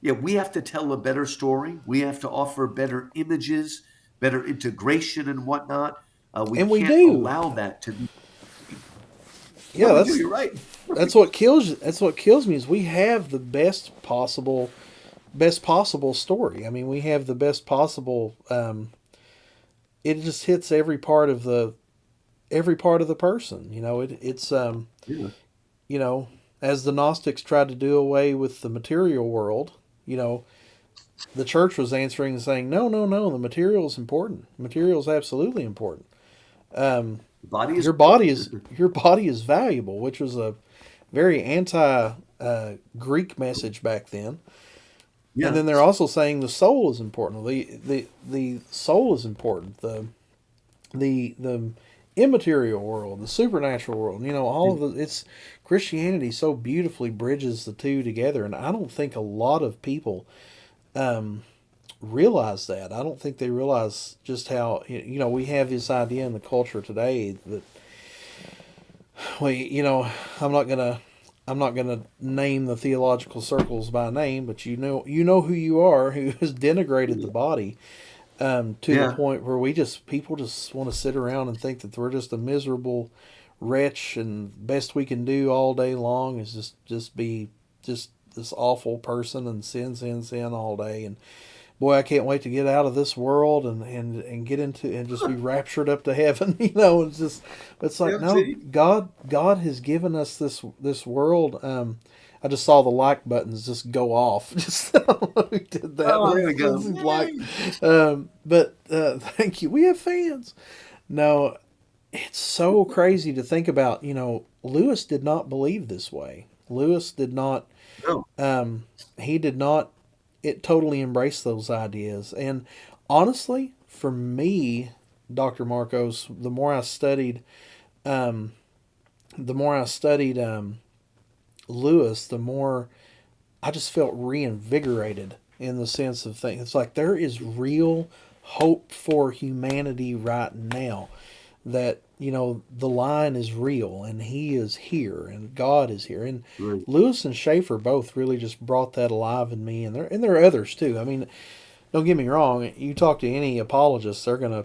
[SPEAKER 2] Yeah, we have to tell a better story. We have to offer better images, better integration, and whatnot. We
[SPEAKER 1] and we
[SPEAKER 2] can't
[SPEAKER 1] do.
[SPEAKER 2] allow that to be. Yeah,
[SPEAKER 1] Yeah,
[SPEAKER 2] we do. You're right.
[SPEAKER 1] that's what kills you. That's what kills me is we have the best possible story. I mean, we have the best possible. It just hits every part of the person. It's
[SPEAKER 2] Yeah.
[SPEAKER 1] you know, as the Gnostics tried to do away with the material world, the church was answering and saying, no, no, no, the material is important. Material is absolutely important.
[SPEAKER 2] The body is.
[SPEAKER 1] Your body is valuable, which was a very anti Greek message back then. And
[SPEAKER 2] Yeah.
[SPEAKER 1] then they're also saying the soul is important. The soul is important. The immaterial world, the supernatural world. All of it's Christianity so beautifully bridges the two together, and I don't think a lot of people realize that. I don't think they realize just how we have this idea in the culture today that well, I'm not gonna I'm not gonna name the theological circles by name, but you know who you are, who has denigrated the body to the
[SPEAKER 2] Yeah.
[SPEAKER 1] point where people just want to sit around and think that we're just a miserable wretch, and best we can do all day long is just be just this awful person and sin all day. And boy, I can't wait to get out of this world and get into and just be raptured up to heaven. It's like,
[SPEAKER 2] Yeah.
[SPEAKER 1] no,
[SPEAKER 2] See?
[SPEAKER 1] God has given us this world. I just saw the like buttons just go off. Just I don't know who did that,
[SPEAKER 2] Oh,
[SPEAKER 1] but
[SPEAKER 2] there we go.
[SPEAKER 1] this is like,
[SPEAKER 2] Yay.
[SPEAKER 1] but thank you. We have fans. No, it's so crazy to think about. Lewis did not believe this way. Lewis did not.
[SPEAKER 2] No.
[SPEAKER 1] Um, he did not it totally embraced those ideas. And honestly, for me, Dr. Markos, um, the more I studied Lewis, the more I just felt reinvigorated in the sense of things. It's like there is real hope for humanity right now. That the line is real and he is here and God is here. And
[SPEAKER 2] Right.
[SPEAKER 1] Lewis and Schaefer both really just brought that alive in me, and there are others too. I mean, don't get me wrong, you talk to any apologist, they're going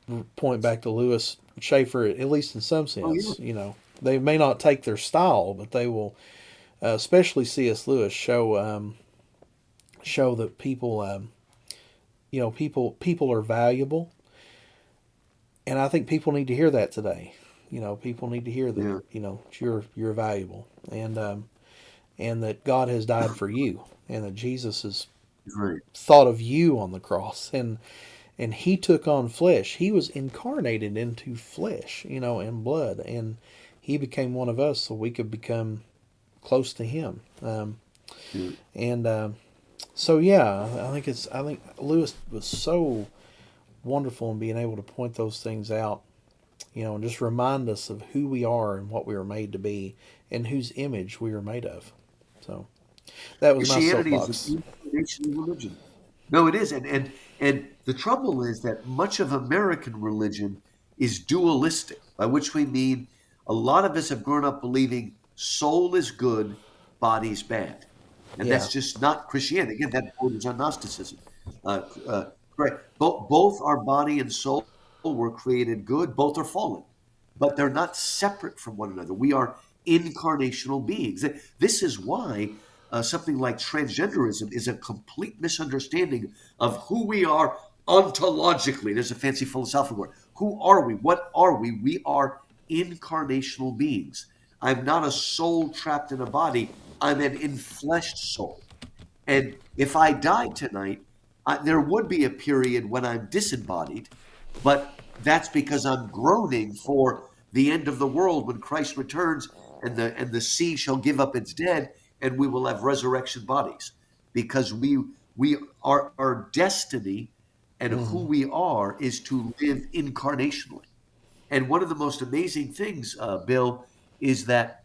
[SPEAKER 1] to point back to Lewis Schaefer, at least in some
[SPEAKER 2] Oh, yeah.
[SPEAKER 1] sense. They may not take their style, but they will, especially C.S. Lewis, show that people are valuable. And I think people need to hear that today. People need to hear that.
[SPEAKER 2] Yeah.
[SPEAKER 1] You're valuable, and that God has died for you, and that Jesus has
[SPEAKER 2] Right.
[SPEAKER 1] thought of you on the cross, and He took on flesh. He was incarnated into flesh, and blood, and He became one of us, so we could become close to Him.
[SPEAKER 2] Yeah.
[SPEAKER 1] And so yeah, I think Lewis was so wonderful in being able to point those things out, and just remind us of who we are and what we were made to be and whose image we were made of. So that was my
[SPEAKER 2] Christianity is an
[SPEAKER 1] soapbox.
[SPEAKER 2] incarnational religion. No, it is, and the trouble is that much of American religion is dualistic, by which we mean a lot of us have grown up believing soul is good, body's bad, and that's
[SPEAKER 1] Yeah.
[SPEAKER 2] just not Christianity. Again, that borders on Gnosticism. Right. Both our body and soul were created good. Both are fallen, but they're not separate from one another. We are incarnational beings. This is why something like transgenderism is a complete misunderstanding of who we are ontologically. There's a fancy philosophical word. Who are we? What are we? We are incarnational beings. I'm not a soul trapped in a body. I'm an enfleshed soul. And if I died tonight, there would be a period when I'm disembodied, but that's because I'm groaning for the end of the world when Christ returns and the sea shall give up its dead and we will have resurrection bodies because we are our destiny and who
[SPEAKER 1] Hmm.
[SPEAKER 2] we are is to live incarnationally. And one of the most amazing things, Bill, is that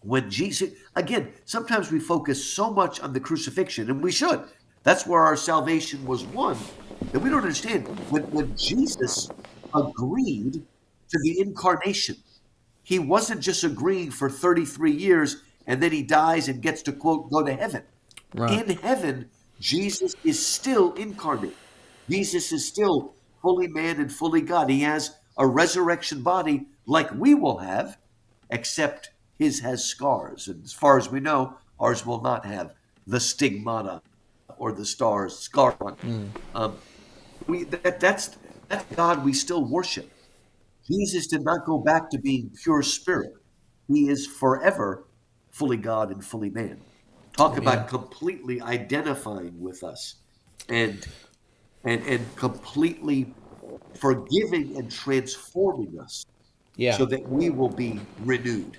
[SPEAKER 2] when Jesus, again, sometimes we focus so much on the crucifixion, and we should. That's where our salvation was won. That we don't understand when Jesus agreed to the incarnation, he wasn't just agreeing for 33 years and then he dies and gets to quote go to heaven.
[SPEAKER 1] Right.
[SPEAKER 2] In heaven, Jesus is still incarnate. Jesus is still fully man and fully God. He has a resurrection body like we will have, except his has scars. And as far as we know, ours will not have the stigmata or the stars scar on.
[SPEAKER 1] Mm.
[SPEAKER 2] Um, that's God we still worship. Jesus did not go back to being pure spirit. He is forever fully God and fully man. Talk
[SPEAKER 1] Yeah.
[SPEAKER 2] about completely identifying with us and and completely forgiving and transforming us
[SPEAKER 1] Yeah.
[SPEAKER 2] so that we will be renewed,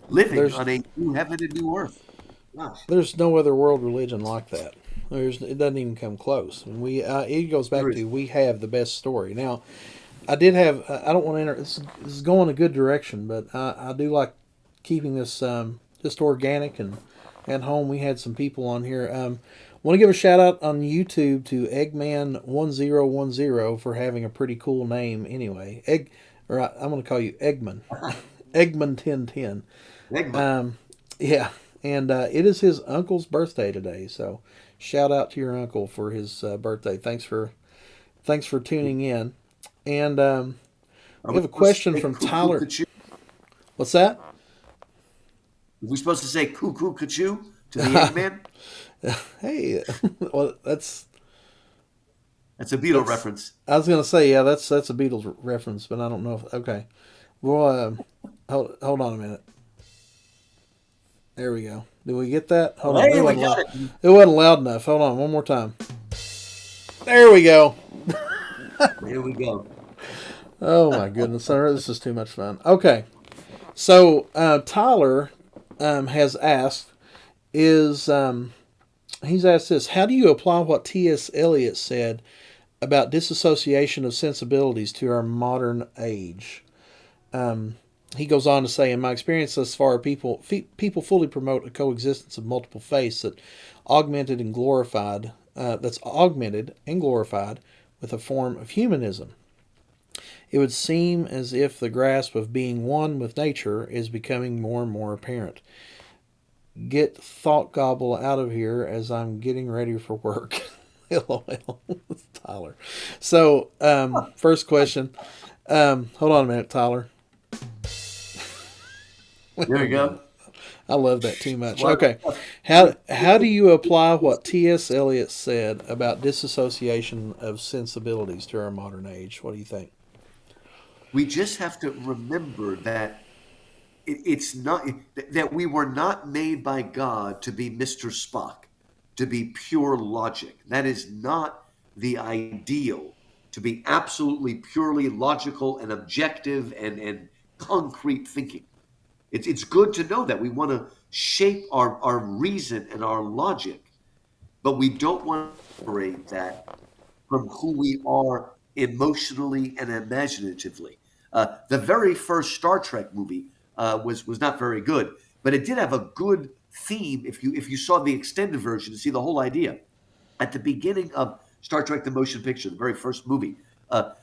[SPEAKER 2] living
[SPEAKER 1] There's
[SPEAKER 2] on a new heaven and new earth. Gosh,
[SPEAKER 1] there's no other world religion like that. It doesn't even come close. And it goes
[SPEAKER 2] there
[SPEAKER 1] back
[SPEAKER 2] is.
[SPEAKER 1] to we have the best story. Now, I did have. I don't want to enter. This is going a good direction, but I do like keeping this just organic and at home. We had some people on here. Want to give a shout out on YouTube to Eggman1010 for having a pretty cool name. Anyway, I'm going to call you Eggman. Eggman 1010.
[SPEAKER 2] Egma.
[SPEAKER 1] Um, yeah, and it is his uncle's birthday today. So shout out to your uncle for his birthday. Thanks for tuning in. And
[SPEAKER 2] Are
[SPEAKER 1] we
[SPEAKER 2] we
[SPEAKER 1] have a
[SPEAKER 2] supposed to
[SPEAKER 1] question
[SPEAKER 2] say
[SPEAKER 1] from
[SPEAKER 2] cuckoo
[SPEAKER 1] Tyler.
[SPEAKER 2] cuckoo?
[SPEAKER 1] What's that?
[SPEAKER 2] Are we supposed to say cuckoo cuckoo to the Eggman?
[SPEAKER 1] Hey, well,
[SPEAKER 2] That's a Beatle
[SPEAKER 1] that's.
[SPEAKER 2] reference.
[SPEAKER 1] I was gonna say, yeah, that's a Beatles reference, but I don't know if okay. Well, hold on a minute. There we go. Did we get that? Hold on.
[SPEAKER 2] Hey, we got it.
[SPEAKER 1] It wasn't loud enough. Hold on, one more time. There we go.
[SPEAKER 2] Here we go.
[SPEAKER 1] Oh my goodness, this is too much fun. Okay, so Tyler has asked, is he's asked this: how do you apply what T.S. Eliot said about disassociation of sensibilities to our modern age? He goes on to say, in my experience thus far, people fully promote a coexistence of multiple faiths that's augmented and glorified with a form of humanism. It would seem as if the grasp of being one with nature is becoming more and more apparent. Get Thought Gobble out of here as I'm getting ready for work. LOL. Tyler. So, first question. Hold on a minute, Tyler.
[SPEAKER 2] There we go.
[SPEAKER 1] I love that too much.
[SPEAKER 2] Well,
[SPEAKER 1] Okay. How do you apply what T.S. Eliot said about disassociation of sensibilities to our modern age? What do you think?
[SPEAKER 2] we just have to remember that it's not that we were not made by God to be Mr. Spock, to be pure logic. That is not the ideal, to be absolutely purely logical and objective and concrete thinking. It's good to know that we want to shape our reason and our logic, but we don't want to separate that from who we are emotionally and imaginatively. The very first Star Trek movie was not very good, but it did have a good theme. If you saw the extended version to see the whole idea, at the beginning of Star Trek: The Motion Picture, the very first movie,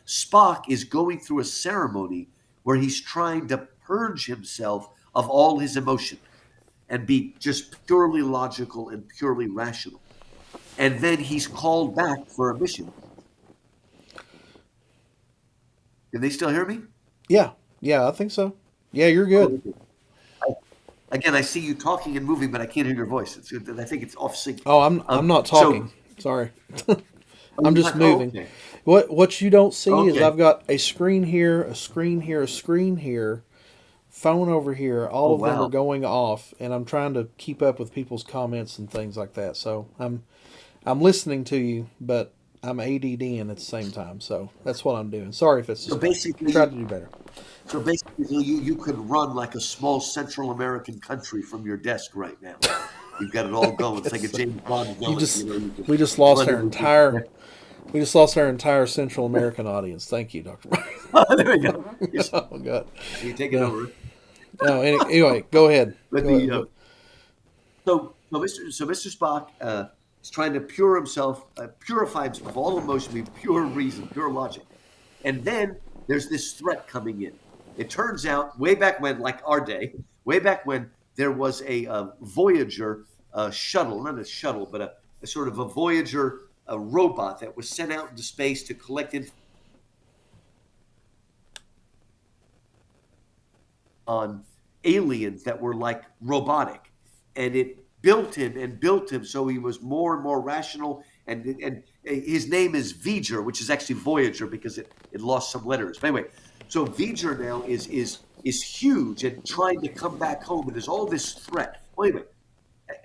[SPEAKER 2] Spock is going through a ceremony where he's trying to purge himself of all his emotion and be just purely logical and purely rational. And then he's called back for a mission. Can they still hear me?
[SPEAKER 1] Yeah. Yeah, I think so. Yeah, you're good.
[SPEAKER 2] I, again, I see you talking and moving, but I can't hear your voice. I think it's off sync.
[SPEAKER 1] Oh, I'm not
[SPEAKER 2] So,
[SPEAKER 1] talking. Sorry.
[SPEAKER 2] oh,
[SPEAKER 1] I'm
[SPEAKER 2] you're
[SPEAKER 1] just
[SPEAKER 2] not, oh,
[SPEAKER 1] moving.
[SPEAKER 2] okay.
[SPEAKER 1] What you don't see is
[SPEAKER 2] Okay.
[SPEAKER 1] I've got a screen here, a screen here, a screen here, phone over here.
[SPEAKER 2] Oh,
[SPEAKER 1] All of them are
[SPEAKER 2] wow.
[SPEAKER 1] going off, and I'm trying to keep up with people's comments and things like that. So I'm listening to you, but I'm ADDing at the same time. So that's what I'm doing. Sorry if it's
[SPEAKER 2] So
[SPEAKER 1] distracting. Try to
[SPEAKER 2] basically,
[SPEAKER 1] do better.
[SPEAKER 2] so basically, you could run like a small Central American country from your desk right now. You've got it all going. It's like a
[SPEAKER 1] It's,
[SPEAKER 2] James Bond
[SPEAKER 1] you
[SPEAKER 2] villain.
[SPEAKER 1] just
[SPEAKER 2] You can
[SPEAKER 1] we just lost
[SPEAKER 2] run
[SPEAKER 1] our
[SPEAKER 2] everything.
[SPEAKER 1] entire we just lost our entire Central American audience. Thank you, Doctor.
[SPEAKER 2] There we go.
[SPEAKER 1] Oh God,
[SPEAKER 2] You take it
[SPEAKER 1] no,
[SPEAKER 2] over.
[SPEAKER 1] no. Anyway, go ahead.
[SPEAKER 2] But
[SPEAKER 1] Go ahead.
[SPEAKER 2] Mr. Spock is trying to purify himself of all emotion, be pure reason, pure logic. And then there's this threat coming in. It turns out, way back when, like our day, way back when there was a Voyager shuttle, not a shuttle, but a sort of a Voyager robot that was sent out into space to collect information on aliens that were like robotic, and it built him and built him so he was more and more rational. And his name is V'ger, which is actually Voyager because it lost some letters. But anyway, so V'ger now is huge and trying to come back home, and there's all this threat. Well, anyway,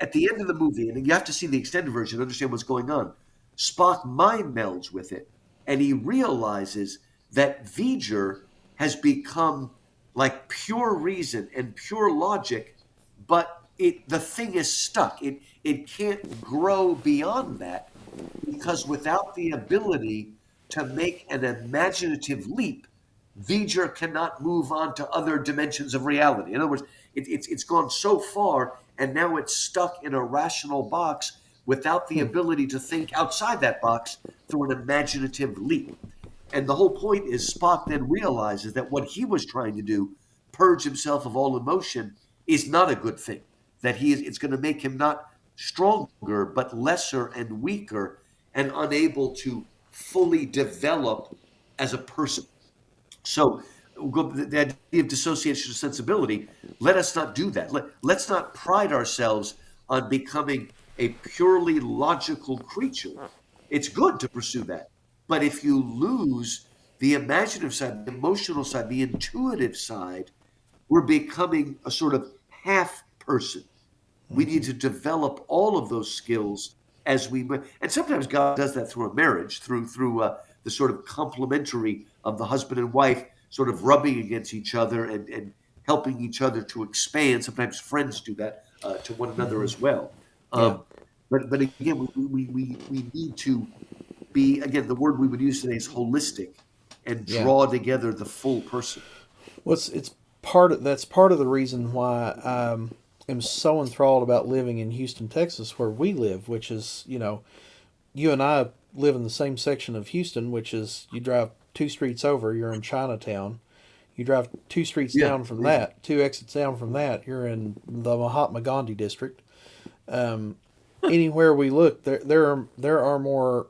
[SPEAKER 2] at the end of the movie, and you have to see the extended version to understand what's going on. Spock mind melds with it, and he realizes that V'ger has become like pure reason and pure logic, but the thing is stuck. It can't grow beyond that because without the ability to make an imaginative leap, V'ger cannot move on to other dimensions of reality. In other words, it's gone so far, and now it's stuck in a rational box without the
[SPEAKER 1] Hmm.
[SPEAKER 2] ability to think outside that box through an imaginative leap. And the whole point is Spock then realizes that what he was trying to do purge himself of all emotion is not a good thing. That it's going to make him not stronger, but lesser and weaker and unable to fully develop as a person. So the idea of dissociation of sensibility, let us not do that. Let's not pride ourselves on becoming a purely logical creature. It's good to pursue that. But if you lose the imaginative side, the emotional side, the intuitive side, we're becoming a sort of half person. We need to develop all of those skills as we, and sometimes God does that through a marriage, through the sort of complementary of the husband and wife sort of rubbing against each other and helping each other to expand. Sometimes friends do that to one another as well.
[SPEAKER 1] Yeah.
[SPEAKER 2] But again, we need to be, again, the word we would use today is holistic and
[SPEAKER 1] Yeah.
[SPEAKER 2] draw together the full person.
[SPEAKER 1] Well, that's part of the reason why I am so enthralled about living in Houston, Texas, where we live, which is, you and I live in the same section of Houston, which is you drive 2 streets over, you're in Chinatown. You drive 2 streets
[SPEAKER 2] Yeah,
[SPEAKER 1] down from that, 2 exits down from that, you're in the Mahatma Gandhi district. Anywhere we look, there are more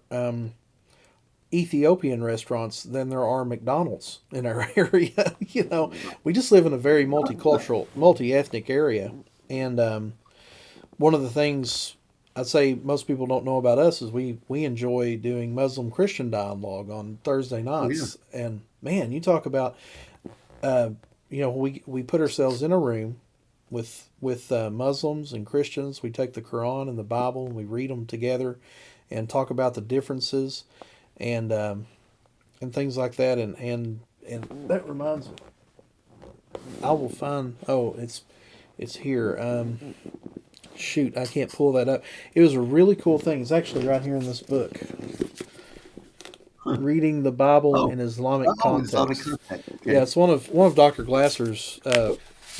[SPEAKER 1] Ethiopian restaurants than there are McDonald's in our area. We just live in a very multicultural, multi-ethnic area, and one of the things I'd say most people don't know about us is we enjoy doing Muslim Christian dialogue on Thursday nights, and man, you talk about we put ourselves in a room with Muslims and Christians. We take the Quran and the Bible and we read them together, and talk about the differences, and things like that. And that reminds me, I will find. Oh, it's here. Shoot, I can't pull that up. It was a really cool thing. It's actually right here in this book. Reading the Bible in Islamic context.
[SPEAKER 2] Islamic context. Okay.
[SPEAKER 1] Yeah, it's one of Dr. Glasser's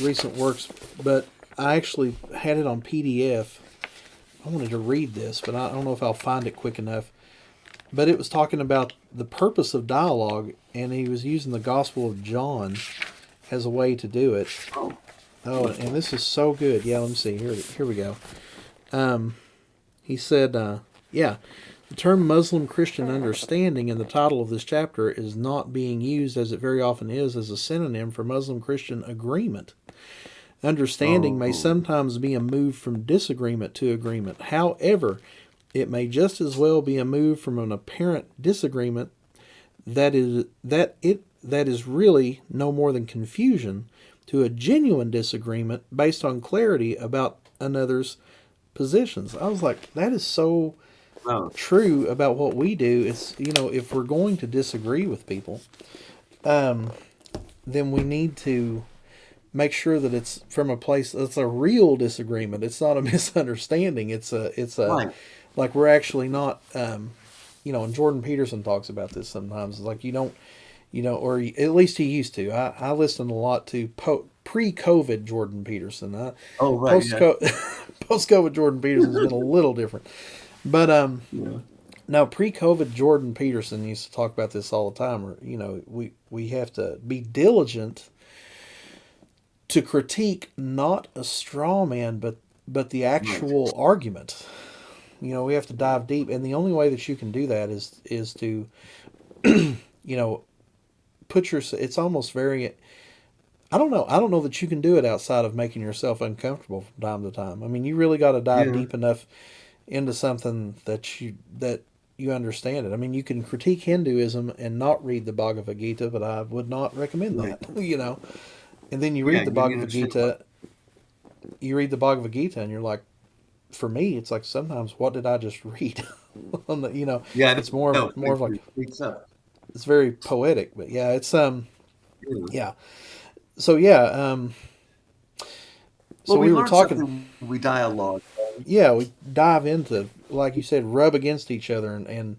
[SPEAKER 1] recent works, but I actually had it on PDF. I wanted to read this, but I don't know if I'll find it quick enough. But it was talking about the purpose of dialogue, and he was using the Gospel of John as a way to do it. Oh, and this is so good. Yeah, let me see. Here we go. He said, the term Muslim Christian understanding in the title of this chapter is not being used, as it very often is, as a synonym for Muslim Christian agreement. Understanding may sometimes be a move from disagreement to agreement. However, it may just as well be a move from an apparent disagreement that is really no more than confusion to a genuine disagreement based on clarity about another's positions. I was like, that is so true about what we do. It's, if we're going to disagree with people, then we need to make sure that it's from a place that's a real disagreement. It's not a misunderstanding. It's
[SPEAKER 2] Right.
[SPEAKER 1] like we're actually not, and Jordan Peterson talks about this sometimes. It's like you don't, or at least he used to. I listened a lot to pre-COVID Jordan Peterson.
[SPEAKER 2] Oh, right.
[SPEAKER 1] Post-COVID Jordan Peterson's been a little different. But now pre-COVID Jordan Peterson used to talk about this all the time. Or, we have to be diligent to critique not a straw man, but the actual argument. We have to dive deep, and the only way that you can do that is to, put yourself. It's almost very. I don't know that you can do it outside of making yourself uncomfortable from time to time. I mean, you really got to dive deep enough into something that you understand it. I mean, you can critique Hinduism and not read the Bhagavad Gita, but I would not recommend that. And then you read the Bhagavad Gita. You read the Bhagavad Gita, and you're like, for me, it's like sometimes, what did I just read? It's more of like it's very poetic, but it's So so we were talking.
[SPEAKER 2] We dialogue.
[SPEAKER 1] Yeah, we dive into, like you said, rub against each other and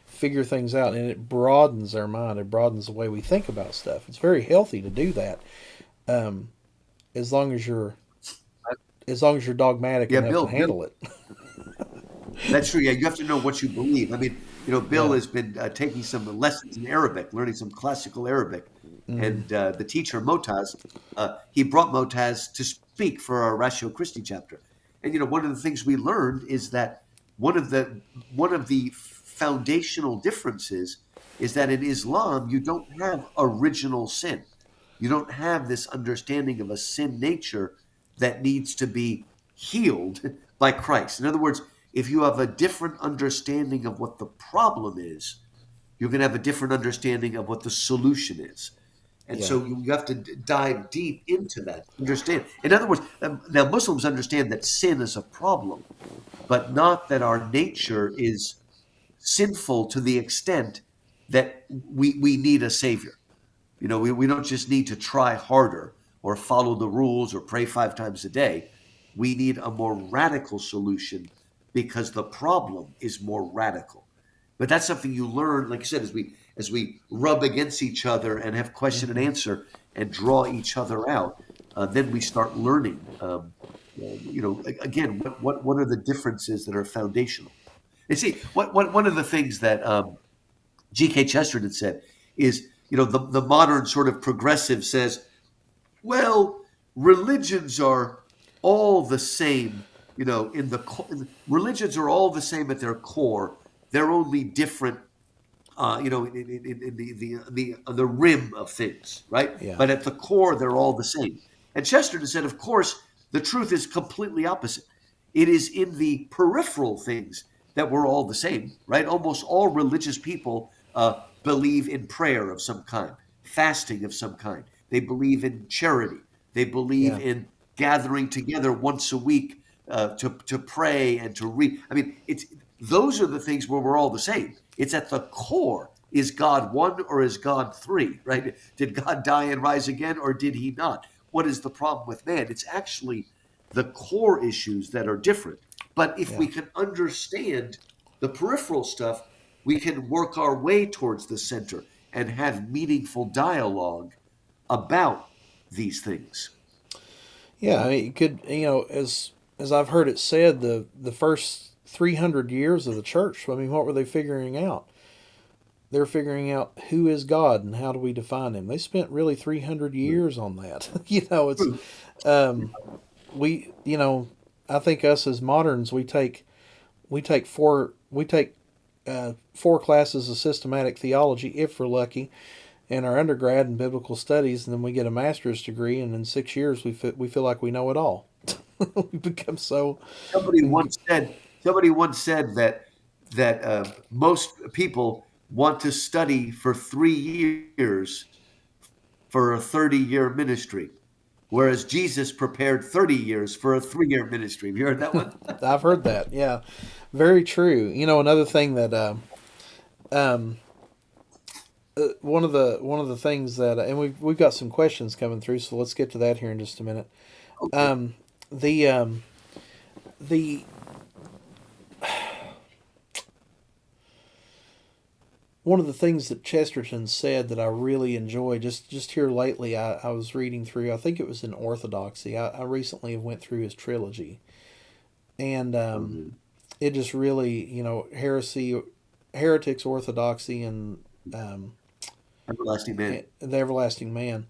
[SPEAKER 1] figure things out, and it broadens our mind. It broadens the way we think about stuff. It's very healthy to do that, as long as you're dogmatic enough to handle it.
[SPEAKER 2] That's true. Yeah, you have to know what you believe. I mean, Bill has been taking some lessons in Arabic, learning some classical Arabic, And the teacher Motaz, he brought Motaz to speak for our Ratio Christi chapter. And one of the things we learned is that one of the foundational differences is that in Islam you don't have original sin. You don't have this understanding of a sin nature that needs to be healed by Christ. In other words, if you have a different understanding of what the problem is, you're going to have a different understanding of what the solution is. And
[SPEAKER 1] Yeah.
[SPEAKER 2] so you have to dive deep into that. Understand. In other words, now Muslims understand that sin is a problem, but not that our nature is sinful to the extent that we need a savior. We don't just need to try harder or follow the rules or pray 5 times a day. We need a more radical solution because the problem is more radical. But that's something you learn, like I said, as we rub against each other and have question and answer and draw each other out. Then we start learning. Again, what are the differences that are foundational? And see, one of the things that G.K. Chesterton said is, the modern sort of progressive says, well, religions are all the same, religions are all the same at their core. They're only different, in the rim of things, right?
[SPEAKER 1] Yeah.
[SPEAKER 2] But at the core, they're all the same. And Chesterton said, of course, the truth is completely opposite. It is in the peripheral things that we're all the same, right? Almost all religious people believe in prayer of some kind, fasting of some kind. They believe in charity. They believe
[SPEAKER 1] Yeah.
[SPEAKER 2] in gathering together once a week to pray and to read. I mean, those are the things where we're all the same. It's at the core. Is God one or is God three, right? Did God die and rise again or did he not? What is the problem with man? It's actually the core issues that are different. But if
[SPEAKER 1] Yeah.
[SPEAKER 2] we can understand the peripheral stuff, we can work our way towards the center and have meaningful dialogue about these things.
[SPEAKER 1] Yeah, I mean, it could, as I've heard it said, the first 300 years of the church, I mean, what were they figuring out? They're figuring out who is God and how do we define him. They spent really 300 years on that. It's um, I think us as moderns, we take four classes of systematic theology if we're lucky, in our undergrad in biblical studies, and then we get a master's degree, and in 6 years we feel like we know it all. We become so.
[SPEAKER 2] Somebody once said that most people want to study for 3 years for a 30-year ministry, whereas Jesus prepared 30 years for a 3-year ministry. Have you heard that one?
[SPEAKER 1] I've heard that. Yeah, very true. Another thing that um, one of the things that, and we've got some questions coming through, so let's get to that here in just a minute.
[SPEAKER 2] Okay.
[SPEAKER 1] The one of the things that Chesterton said that I really enjoy, just here lately, I was reading through, I think it was in Orthodoxy. I recently went through his trilogy, and
[SPEAKER 2] Mhm.
[SPEAKER 1] it just really, heretics, orthodoxy, and
[SPEAKER 2] Everlasting man.
[SPEAKER 1] the everlasting man.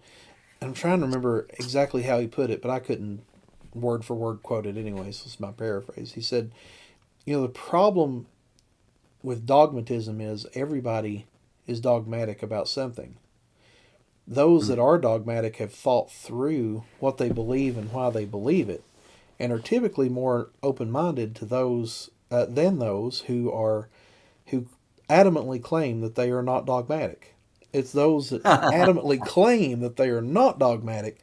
[SPEAKER 1] I'm trying to remember exactly how he put it, but I couldn't word for word quote it anyway, so it's my paraphrase. He said, the problem with dogmatism is everybody is dogmatic about something. Those that
[SPEAKER 2] Mhm.
[SPEAKER 1] are dogmatic have thought through what they believe and why they believe it, and are typically more open-minded to those than those who adamantly claim that they are not dogmatic. It's those that adamantly claim that they are not dogmatic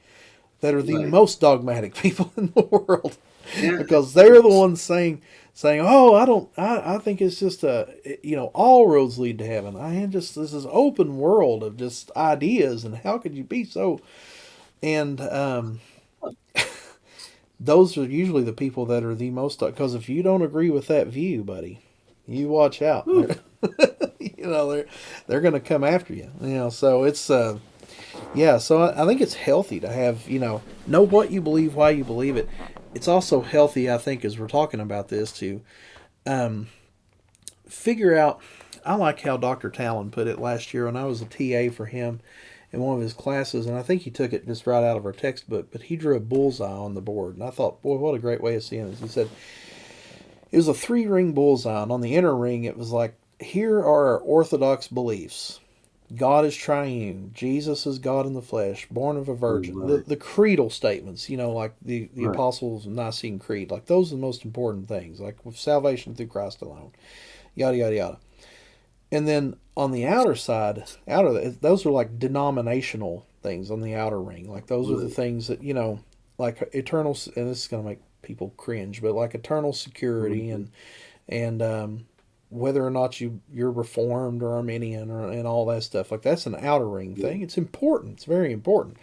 [SPEAKER 1] that are the
[SPEAKER 2] Right.
[SPEAKER 1] most dogmatic people in the world,
[SPEAKER 2] Yeah.
[SPEAKER 1] because they're the ones saying, "Oh, I think it's just all roads lead to heaven. This is open world of just ideas, and how could you be so?" And those are usually the people that are the most, because if you don't agree with that view, buddy, you watch out.
[SPEAKER 2] Whew.
[SPEAKER 1] They're going to come after you. So it's yeah. So I think it's healthy to have know what you believe, why you believe it. It's also healthy, I think, as we're talking about this, to um, figure out. I like how Dr. Talon put it last year when I was a TA for him in one of his classes, and I think he took it just right out of our textbook, but he drew a bullseye on the board. And I thought, boy, what a great way of seeing it. He said, it was a 3-ring bullseye, and on the inner ring, it was like, here are our orthodox beliefs. God is triune. Jesus is God in the flesh, born of a virgin.
[SPEAKER 2] Right.
[SPEAKER 1] The creedal statements, like the
[SPEAKER 2] Right.
[SPEAKER 1] Apostles' Nicene Creed, like those are the most important things, like with salvation through Christ alone, yada, yada, yada. And then on the outer side, those are like denominational things on the outer ring. Like those are the
[SPEAKER 2] Right.
[SPEAKER 1] things that, like eternal, and this is going to make people cringe, but like eternal security
[SPEAKER 2] Mhm.
[SPEAKER 1] and whether or not you're Reformed or Arminian and all that stuff. Like that's an outer ring
[SPEAKER 2] Yeah.
[SPEAKER 1] thing. It's important. It's very important.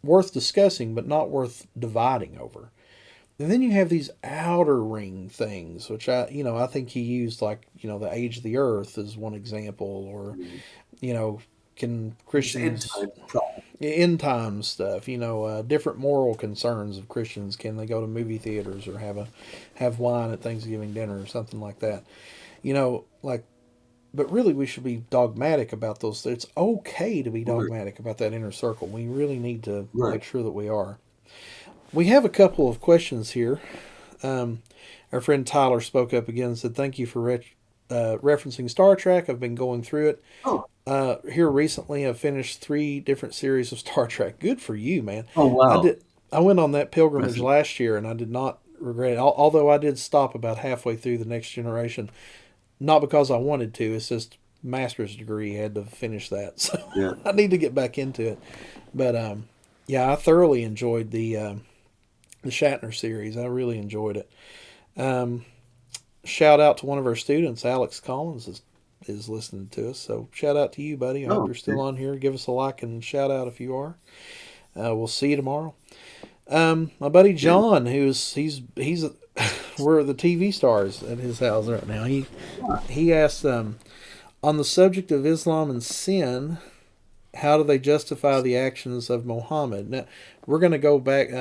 [SPEAKER 1] Worth discussing, but not worth dividing over. And then you have these outer ring things, which I think he used like, the age of the earth is one example, or,
[SPEAKER 2] Mhm.
[SPEAKER 1] can
[SPEAKER 2] It's end
[SPEAKER 1] Christians,
[SPEAKER 2] time problem.
[SPEAKER 1] end time stuff, different moral concerns of Christians. Can they go to movie theaters or have wine at Thanksgiving dinner or something like that? Like, but really we should be dogmatic about those. It's okay to be
[SPEAKER 2] Right.
[SPEAKER 1] dogmatic about that inner circle. We really need to
[SPEAKER 2] Right.
[SPEAKER 1] make sure that we are. We have a couple of questions here. Um, our friend Tyler spoke up again and said, "Thank you for referencing Star Trek. I've been going through it.
[SPEAKER 2] Oh.
[SPEAKER 1] Here recently, I've finished 3 different series of Star Trek. Good for you, man.
[SPEAKER 2] Oh,
[SPEAKER 1] I
[SPEAKER 2] wow.
[SPEAKER 1] did. I went on that pilgrimage
[SPEAKER 2] Impressive.
[SPEAKER 1] last year, and I did not regret it. Although I did stop about halfway through the Next Generation, not because I wanted to. It's just master's degree had to finish that, so
[SPEAKER 2] Yeah.
[SPEAKER 1] I need to get back into it. But yeah, I thoroughly enjoyed the Shatner series. I really enjoyed it. Um, Shout out to one of our students, Alex Collins is listening to us. So shout out to you, buddy. I hope
[SPEAKER 2] Oh,
[SPEAKER 1] you're still
[SPEAKER 2] okay.
[SPEAKER 1] on here. Give us a like and shout out if you are. We'll see you tomorrow. My buddy
[SPEAKER 2] Yeah.
[SPEAKER 1] John, he's we're the TV stars at his house right now. He asked on the subject of Islam and sin, how do they justify the actions of Muhammad? Now we're going to go back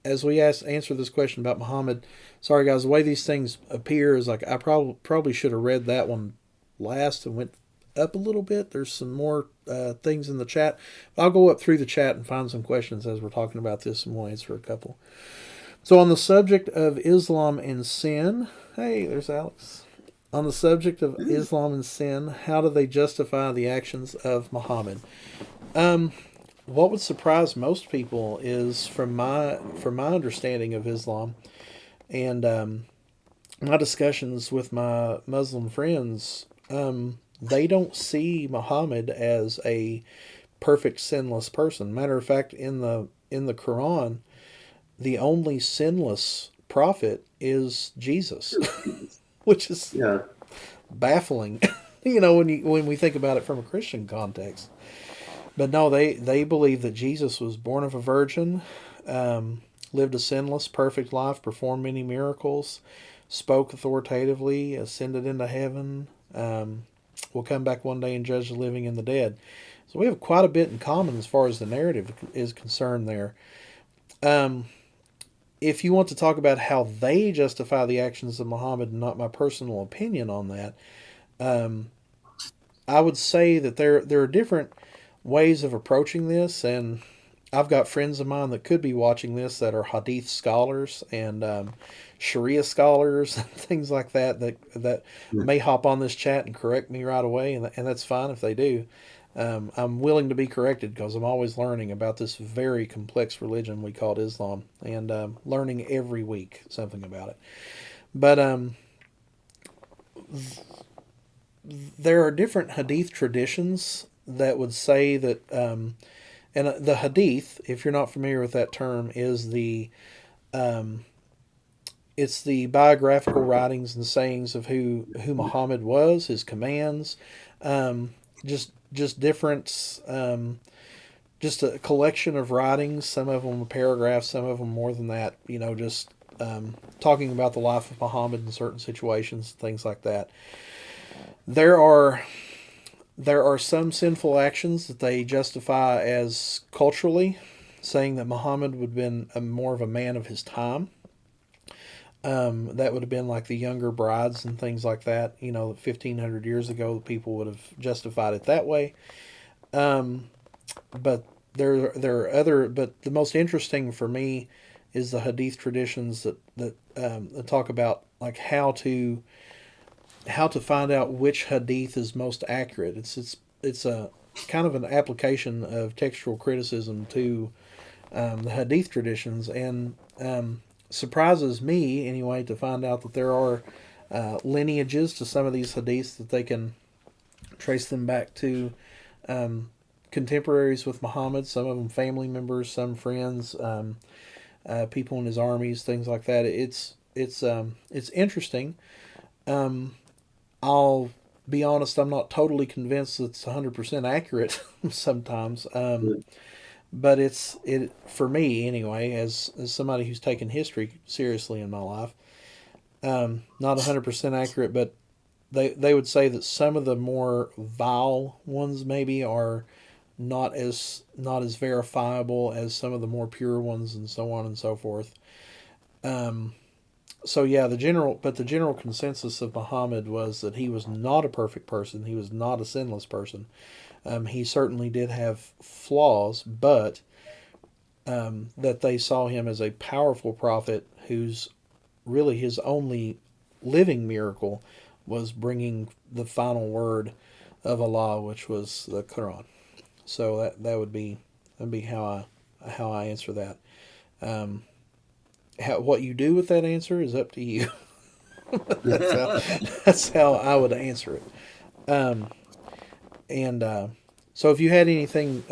[SPEAKER 1] as we answer this question about Muhammad. Sorry guys, the way these things appear is like I probably should have read that one last and went up a little bit. There's some more things in the chat. I'll go up through the chat and find some questions as we're talking about this, and we'll answer a couple. So on the subject of Islam and sin, hey, there's Alex. On the subject of
[SPEAKER 2] Yeah.
[SPEAKER 1] Islam and sin, how do they justify the actions of Muhammad? Um, what would surprise most people is from my understanding of Islam and my discussions with my Muslim friends, they don't see Muhammad as a perfect sinless person. Matter of fact, in the Quran, the only sinless prophet is Jesus, which is
[SPEAKER 2] Yeah.
[SPEAKER 1] baffling. When we think about it from a Christian context. But no, they believe that Jesus was born of a virgin, lived a sinless, perfect life, performed many miracles, spoke authoritatively, ascended into heaven, will come back one day and judge the living and the dead. So we have quite a bit in common as far as the narrative is concerned there. Um, if you want to talk about how they justify the actions of Muhammad, and not my personal opinion on that, um, I would say that there are different ways of approaching this, and I've got friends of mine that could be watching this that are Hadith scholars and Sharia scholars and things like that
[SPEAKER 2] Yeah.
[SPEAKER 1] may hop on this chat and correct me right away, and that's fine if they do. I'm willing to be corrected because I'm always learning about this very complex religion we call Islam, and learning every week something about it. But there are different Hadith traditions that would say that, and the Hadith, if you're not familiar with that term, is um, it's the biographical writings and sayings of who Muhammad was, his commands, um, just different, just a collection of writings. Some of them are paragraphs, some of them more than that. Just talking about the life of Muhammad in certain situations, things like that. There are some sinful actions that they justify as culturally, saying that Muhammad would have been more of a man of his time. That would have been like the younger brides and things like that. 1,500 years ago, people would have justified it that way. Um, but there are other. But the most interesting for me is the Hadith traditions that talk about like how to find out which Hadith is most accurate. It's a kind of an application of textual criticism to the Hadith traditions, and surprises me anyway to find out that there are lineages to some of these Hadiths that they can trace them back to contemporaries with Muhammad. Some of them family members, some friends, people in his armies, things like that. It's interesting. Um, I'll be honest, I'm not totally convinced it's 100% accurate sometimes. But it for me anyway, as somebody who's taken history seriously in my life, not 100% accurate, but they would say that some of the more vile ones maybe are not as verifiable as some of the more pure ones, and so on and so forth. Um, so yeah, the general consensus of Muhammad was that he was not a perfect person. He was not a sinless person. He certainly did have flaws, but that they saw him as a powerful prophet whose really his only living miracle was bringing the final word of Allah, which was the Quran. So that'd be how I answer that. Um, what you do with that answer is up to you. that's how that's how I would answer it. Um, and so, if you had anything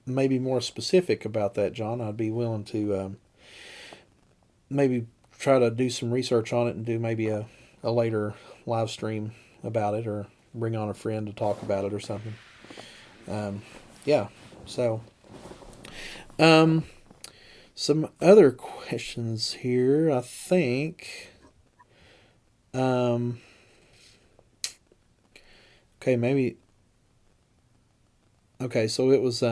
[SPEAKER 1] maybe more specific about that, John, I'd be willing to maybe try to do some research on it and do maybe a later live stream about it, or bring on a friend to talk about it or something. Um, yeah. So, um, some other questions here, I think. Um, okay, maybe. Okay, so it was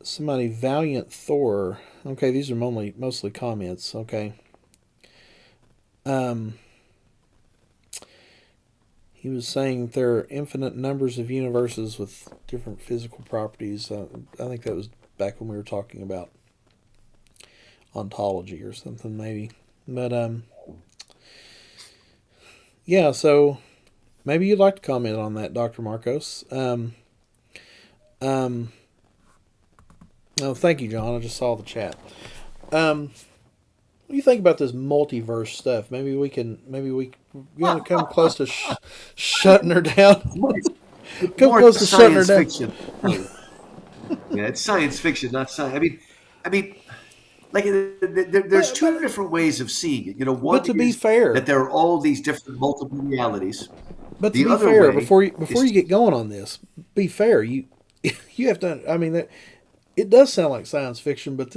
[SPEAKER 1] somebody Valiant Thor. Okay, these are mostly comments. Okay. Um, he was saying there are infinite numbers of universes with different physical properties. I think that was back when we were talking about ontology or something, maybe. But yeah. So maybe you'd like to comment on that, Doctor Markos. Um, oh, thank you, John. I just saw the chat. What do you think about this multiverse stuff? Maybe we want to come close to shutting her down.
[SPEAKER 2] It's
[SPEAKER 1] Come
[SPEAKER 2] more
[SPEAKER 1] close to shutting her
[SPEAKER 2] science
[SPEAKER 1] down.
[SPEAKER 2] fiction. Yeah, it's science fiction, not science. I mean, like there's
[SPEAKER 1] But
[SPEAKER 2] two different ways of seeing it.
[SPEAKER 1] but
[SPEAKER 2] One
[SPEAKER 1] to be
[SPEAKER 2] is that
[SPEAKER 1] fair,
[SPEAKER 2] there are all these different multiple realities.
[SPEAKER 1] but to
[SPEAKER 2] The
[SPEAKER 1] be
[SPEAKER 2] other
[SPEAKER 1] fair,
[SPEAKER 2] way
[SPEAKER 1] before
[SPEAKER 2] is
[SPEAKER 1] you get going on this, be fair. You you have to. I mean, it does sound like science fiction, but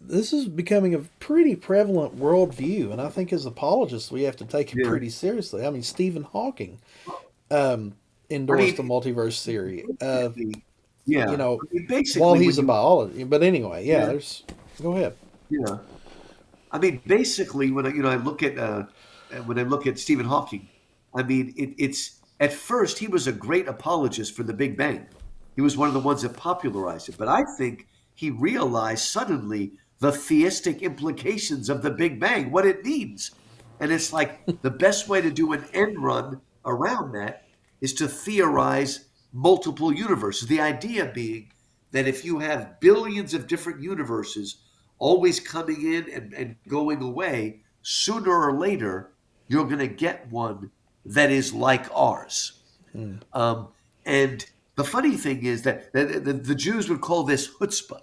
[SPEAKER 1] this is becoming a pretty prevalent worldview, and I think as apologists we have to take it
[SPEAKER 2] yeah.
[SPEAKER 1] pretty seriously. I mean, Stephen Hawking um,
[SPEAKER 2] I
[SPEAKER 1] endorsed the
[SPEAKER 2] mean,
[SPEAKER 1] multiverse theory.
[SPEAKER 2] basically, yeah.
[SPEAKER 1] You know,
[SPEAKER 2] I mean,
[SPEAKER 1] while
[SPEAKER 2] basically, when
[SPEAKER 1] he's a
[SPEAKER 2] you
[SPEAKER 1] biologist. But anyway, yeah.
[SPEAKER 2] yeah
[SPEAKER 1] There's Go ahead.
[SPEAKER 2] yeah. I mean, basically, I look at when I look at Stephen Hawking, I mean, it's at first he was a great apologist for the Big Bang. He was one of the ones that popularized it. But I think he realized suddenly the theistic implications of the Big Bang, what it means, and it's like the best way to do an end run around that is to theorize multiple universes. The idea being that if you have billions of different universes always coming in and going away, sooner or later, you're going to get one that is like ours.
[SPEAKER 1] Hmm.
[SPEAKER 2] Um, and the funny thing is that the Jews would call this chutzpah.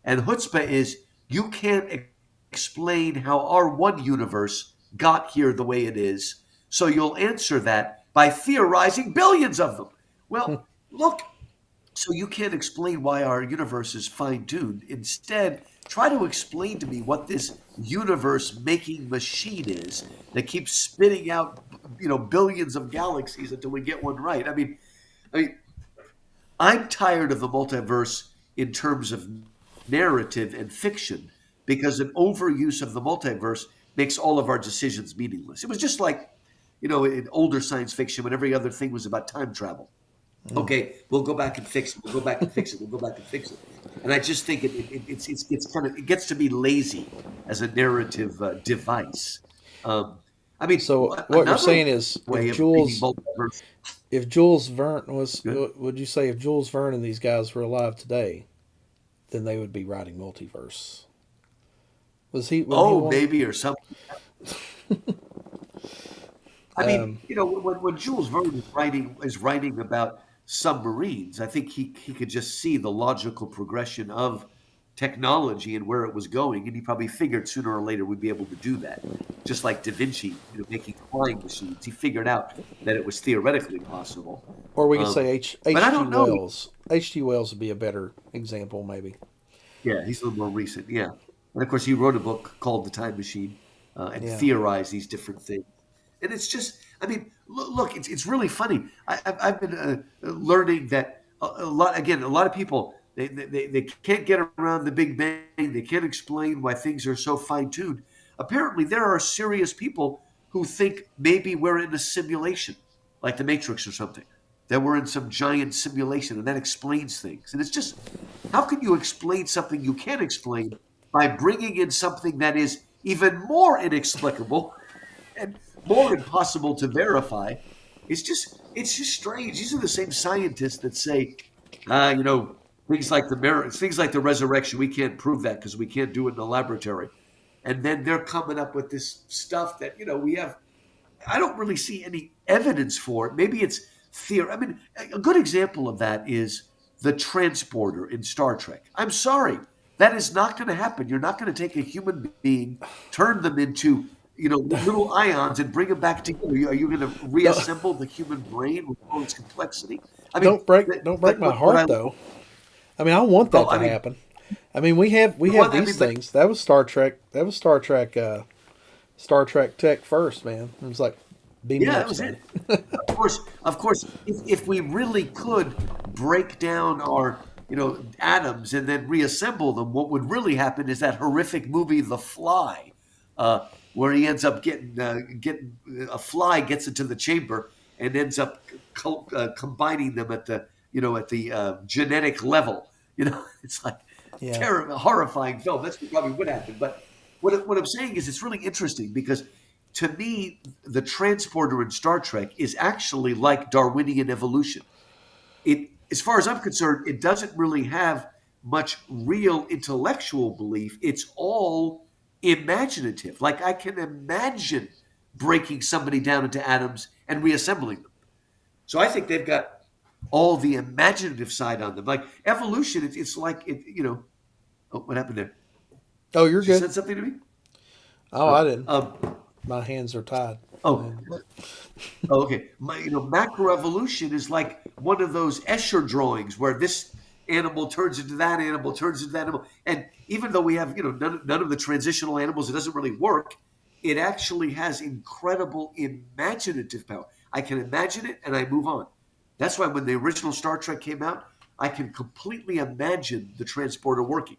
[SPEAKER 2] And chutzpah is you can't explain how our one universe got here the way it is. So you'll answer that by theorizing billions of them. Well, look, so you can't explain why our universe is fine tuned. Instead, try to explain to me what this universe making machine is that keeps spitting out, billions of galaxies until we get one right. I mean, I'm tired of the multiverse in terms of narrative and fiction because an overuse of the multiverse makes all of our decisions meaningless. It was just like in older science fiction when every other thing was about time travel.
[SPEAKER 1] Mm.
[SPEAKER 2] Okay, we'll go back and fix it. We'll go back and fix it. We'll go back and fix it. And I just think it's kind of it gets to be lazy as a narrative device. Um, I mean,
[SPEAKER 1] So what you're
[SPEAKER 2] another
[SPEAKER 1] saying is,
[SPEAKER 2] way of reading multiverse.
[SPEAKER 1] If Jules Verne was,
[SPEAKER 2] Good.
[SPEAKER 1] would you say if Jules Verne and these guys were alive today, then they would be writing multiverse? Was he
[SPEAKER 2] Oh,
[SPEAKER 1] one?
[SPEAKER 2] maybe or something. I mean,
[SPEAKER 1] Um,
[SPEAKER 2] when Jules Verne is writing about submarines, I think he could just see the logical progression of technology and where it was going, and he probably figured sooner or later we'd be able to do that. Just like Da Vinci, making flying machines, he figured out that it was theoretically possible.
[SPEAKER 1] or we could
[SPEAKER 2] Um,
[SPEAKER 1] say
[SPEAKER 2] but I
[SPEAKER 1] H. G.
[SPEAKER 2] don't know.
[SPEAKER 1] Wells. H. G. Wells would be a better example, maybe.
[SPEAKER 2] Yeah, he's a little more recent. Yeah, and of course he wrote a book called The Time Machine and
[SPEAKER 1] Yeah.
[SPEAKER 2] theorized these different things. And it's just, I mean, look, it's really funny. I've been learning that a lot of people, they can't get around the Big Bang. They can't explain why things are so fine tuned. Apparently, there are serious people who think maybe we're in a simulation, like the Matrix or something, that we're in some giant simulation, and that explains things. And it's just, how can you explain something you can't explain by bringing in something that is even more inexplicable and more impossible to verify? It's just strange. These are the same scientists that say, things like things like the resurrection. We can't prove that because we can't do it in a laboratory. And then they're coming up with this stuff that we have. I don't really see any evidence for it. Maybe it's theory. I mean, a good example of that is the transporter in Star Trek. I'm sorry, that is not going to happen. You're not going to take a human being, turn them into little ions, and bring them back together. Are you going to
[SPEAKER 1] Don't,
[SPEAKER 2] reassemble the human brain with all its complexity? I mean,
[SPEAKER 1] don't break
[SPEAKER 2] but
[SPEAKER 1] my
[SPEAKER 2] what I
[SPEAKER 1] heart though. I mean, I want
[SPEAKER 2] well,
[SPEAKER 1] that
[SPEAKER 2] I
[SPEAKER 1] to
[SPEAKER 2] mean,
[SPEAKER 1] happen. I mean, we have
[SPEAKER 2] I
[SPEAKER 1] these
[SPEAKER 2] mean, but
[SPEAKER 1] things. That was Star Trek. That was Star Trek. Star Trek Tech first, man. It was like, beam me
[SPEAKER 2] yeah, that
[SPEAKER 1] up,
[SPEAKER 2] was
[SPEAKER 1] son.
[SPEAKER 2] it. Of course, if we really could break down our atoms and then reassemble them, what would really happen is that horrific movie, The Fly, where he ends up getting a fly gets into the chamber and ends up combining them at the genetic level. It's like
[SPEAKER 1] Yeah.
[SPEAKER 2] terrible, horrifying film. That's what probably would happen. But what I'm saying is, it's really interesting because to me, the transporter in Star Trek is actually like Darwinian evolution. As far as I'm concerned, it doesn't really have much real intellectual belief. It's all imaginative. Like, I can imagine breaking somebody down into atoms and reassembling them. So I think they've got all the imaginative side on them. Like evolution, it's like Oh, what happened there?
[SPEAKER 1] Oh, you're
[SPEAKER 2] She
[SPEAKER 1] good.
[SPEAKER 2] said something to me.
[SPEAKER 1] Oh, I
[SPEAKER 2] Oh,
[SPEAKER 1] didn't. My hands are tied.
[SPEAKER 2] oh,
[SPEAKER 1] And
[SPEAKER 2] Oh, okay. Macroevolution is like one of those Escher drawings where this animal turns into that animal, turns into that animal. And even though we have, none of the transitional animals, it doesn't really work. It actually has incredible imaginative power. I can imagine it and I move on. That's why when the original Star Trek came out, I can completely imagine the transporter working.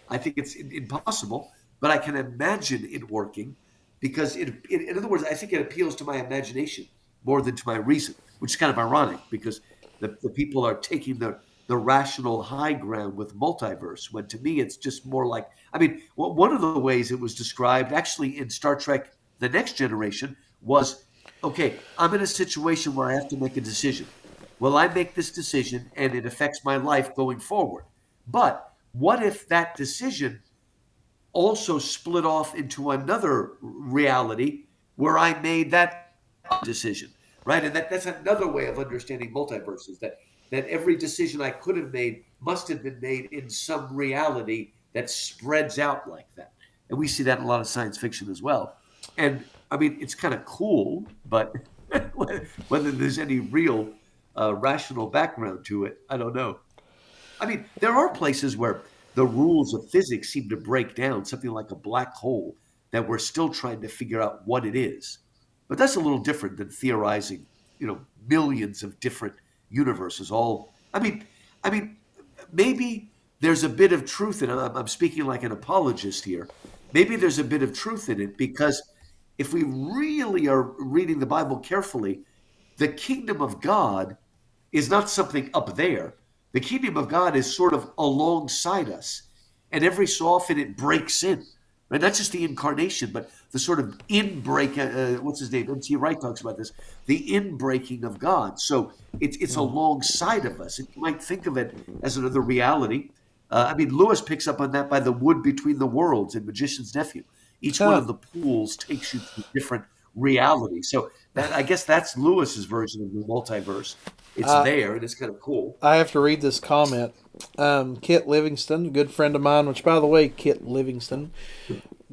[SPEAKER 2] I think it's impossible, but I can imagine it working because in other words, I think it appeals to my imagination more than to my reason, which is kind of ironic because the people are taking the rational high ground with multiverse, when to me it's just more like, I mean, one of the ways it was described actually in Star Trek The Next Generation was, okay, I'm in a situation where I have to make a decision. Well, I make this decision and it affects my life going forward. But what if that decision also split off into another reality where I made that decision, right? And that's another way of understanding multiverses, that every decision I could have made must have been made in some reality that spreads out like that. And we see that in a lot of science fiction as well. And I mean, it's kind of cool, but whether there's any real rational background to it, I don't know. I mean, there are places where the rules of physics seem to break down, something like a black hole, that we're still trying to figure out what it is. But that's a little different than theorizing, millions of different universes. I mean, maybe there's a bit of truth in it. I'm speaking like an apologist here. Maybe there's a bit of truth in it because if we really are reading the Bible carefully, the kingdom of God is not something up there. The kingdom of God is sort of alongside us. And every so often it breaks in. Right? Not just the incarnation, but the sort of inbreak. What's his name? N.T. Wright talks about this. The inbreaking of God. So it's alongside of us. And you might think of it as another reality. I mean, Lewis picks up on that by the wood between the worlds in Magician's Nephew. Each one
[SPEAKER 1] Huh.
[SPEAKER 2] of the pools takes you to a different reality. So that, I guess that's Lewis's version of the multiverse. It's
[SPEAKER 1] I
[SPEAKER 2] there and it's kind of cool.
[SPEAKER 1] I have to read this comment. Kit Livingston, a good friend of mine, which, by the way, Kit Livingston,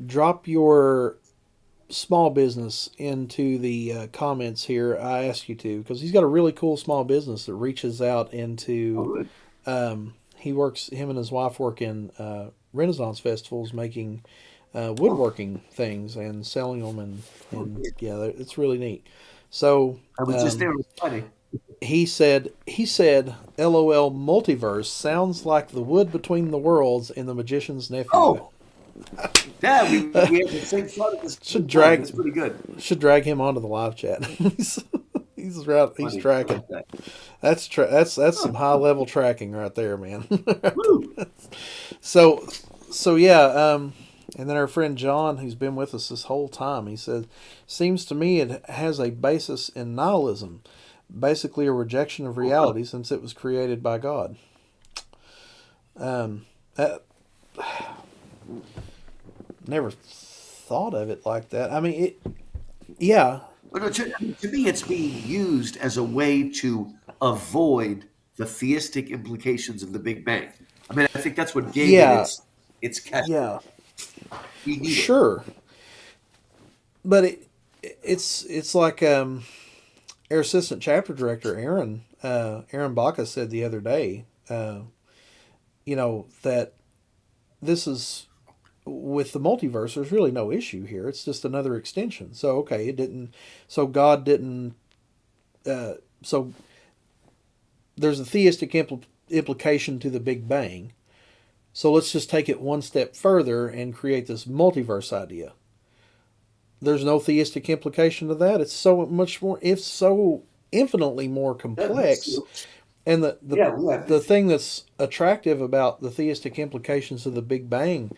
[SPEAKER 1] drop your small business into the comments here. I ask you to, because he's got a really cool small business that reaches out
[SPEAKER 2] Oh,
[SPEAKER 1] into.
[SPEAKER 2] good.
[SPEAKER 1] Him and his wife work in Renaissance festivals, making
[SPEAKER 2] Oh,
[SPEAKER 1] woodworking things and selling them,
[SPEAKER 2] oh,
[SPEAKER 1] and
[SPEAKER 2] yeah.
[SPEAKER 1] yeah, it's really neat. So
[SPEAKER 2] I was just there on Friday.
[SPEAKER 1] he said, "LOL, multiverse sounds like the wood between the worlds in The Magician's Nephew."
[SPEAKER 2] Oh, yeah, we had the same thought at the
[SPEAKER 1] should
[SPEAKER 2] same time.
[SPEAKER 1] drag
[SPEAKER 2] That's pretty good.
[SPEAKER 1] should drag him onto the live chat. He's
[SPEAKER 2] Funny. I
[SPEAKER 1] tracking.
[SPEAKER 2] like that.
[SPEAKER 1] That's
[SPEAKER 2] Huh.
[SPEAKER 1] some high level tracking right there, man.
[SPEAKER 2] Woo.
[SPEAKER 1] So, so yeah, and then our friend John, who's been with us this whole time, he said, "Seems to me it has a basis in nihilism, basically a rejection of
[SPEAKER 2] Oh, really?
[SPEAKER 1] reality since it was created by God." Um, that, never thought of it like that. I mean, yeah,
[SPEAKER 2] Well, no, to me, it's being used as a way to avoid the theistic implications of the Big Bang. I mean, I think that's what gave it
[SPEAKER 1] yeah,
[SPEAKER 2] its catch.
[SPEAKER 1] yeah,
[SPEAKER 2] We need it.
[SPEAKER 1] sure, but it's like our assistant chapter director Aaron Baca said the other day. That this is with the multiverse. There's really no issue here. It's just another extension. So okay, it didn't. So God didn't. So there's a theistic implication to the Big Bang. So let's just take it one step further and create this multiverse idea. There's no theistic implication to that. It's so much more. It's so infinitely more
[SPEAKER 2] That's
[SPEAKER 1] complex.
[SPEAKER 2] true.
[SPEAKER 1] And the the
[SPEAKER 2] Yeah, yeah.
[SPEAKER 1] the thing that's attractive about the theistic implications of the Big Bang,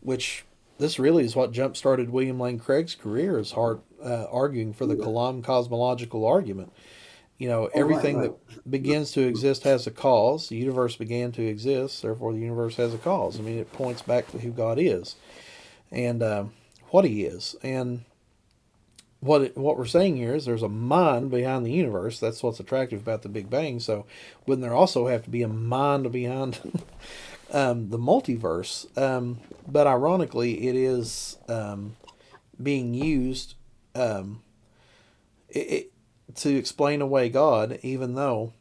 [SPEAKER 1] which this really is what jump started William Lane Craig's career, is hard arguing for the Kalam cosmological argument.
[SPEAKER 2] Oh, right,
[SPEAKER 1] Everything
[SPEAKER 2] right.
[SPEAKER 1] that begins to exist has a cause. The universe began to exist, therefore the universe has a cause. I mean, it points back to who God is and what He is, and what we're saying here is there's a mind behind the universe. That's what's attractive about the Big Bang. So, wouldn't there also have to be a mind behind the multiverse? But ironically, it is being used um, it, to explain away God, even though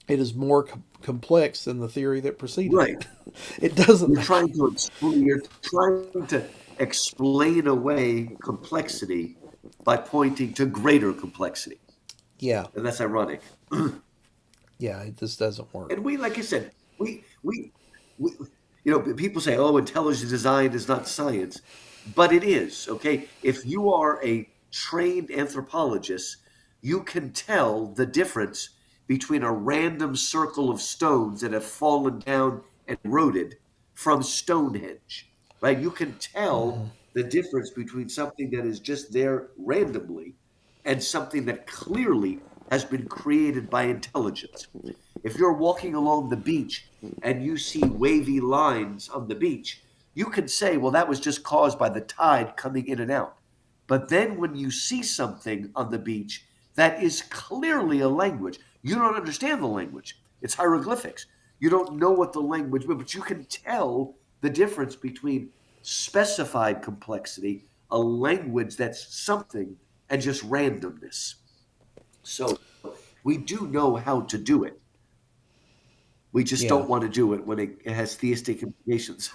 [SPEAKER 1] it is more complex than the theory that preceded
[SPEAKER 2] Right.
[SPEAKER 1] it. It doesn't
[SPEAKER 2] You're
[SPEAKER 1] make.
[SPEAKER 2] trying to explain. You're trying to explain away complexity by pointing to greater complexity,
[SPEAKER 1] Yeah,
[SPEAKER 2] and that's ironic.
[SPEAKER 1] yeah, it just doesn't work.
[SPEAKER 2] And we, like I said, we people say, "Oh, intelligent design is not science," but it is. Okay, if you are a trained anthropologist, you can tell the difference between a random circle of stones that have fallen down and eroded from Stonehenge, right? You can tell the difference between something that is just there randomly and something that clearly has been created by intelligence. If you're walking along the beach and you see wavy lines on the beach, you can say, well, that was just caused by the tide coming in and out. But then when you see something on the beach that is clearly a language, you don't understand the language. It's hieroglyphics. You don't know what the language means, but you can tell the difference between specified complexity, a language that's something, and just randomness. So we do know how to do it. We just
[SPEAKER 1] Yeah.
[SPEAKER 2] don't want to do it when it has theistic implications.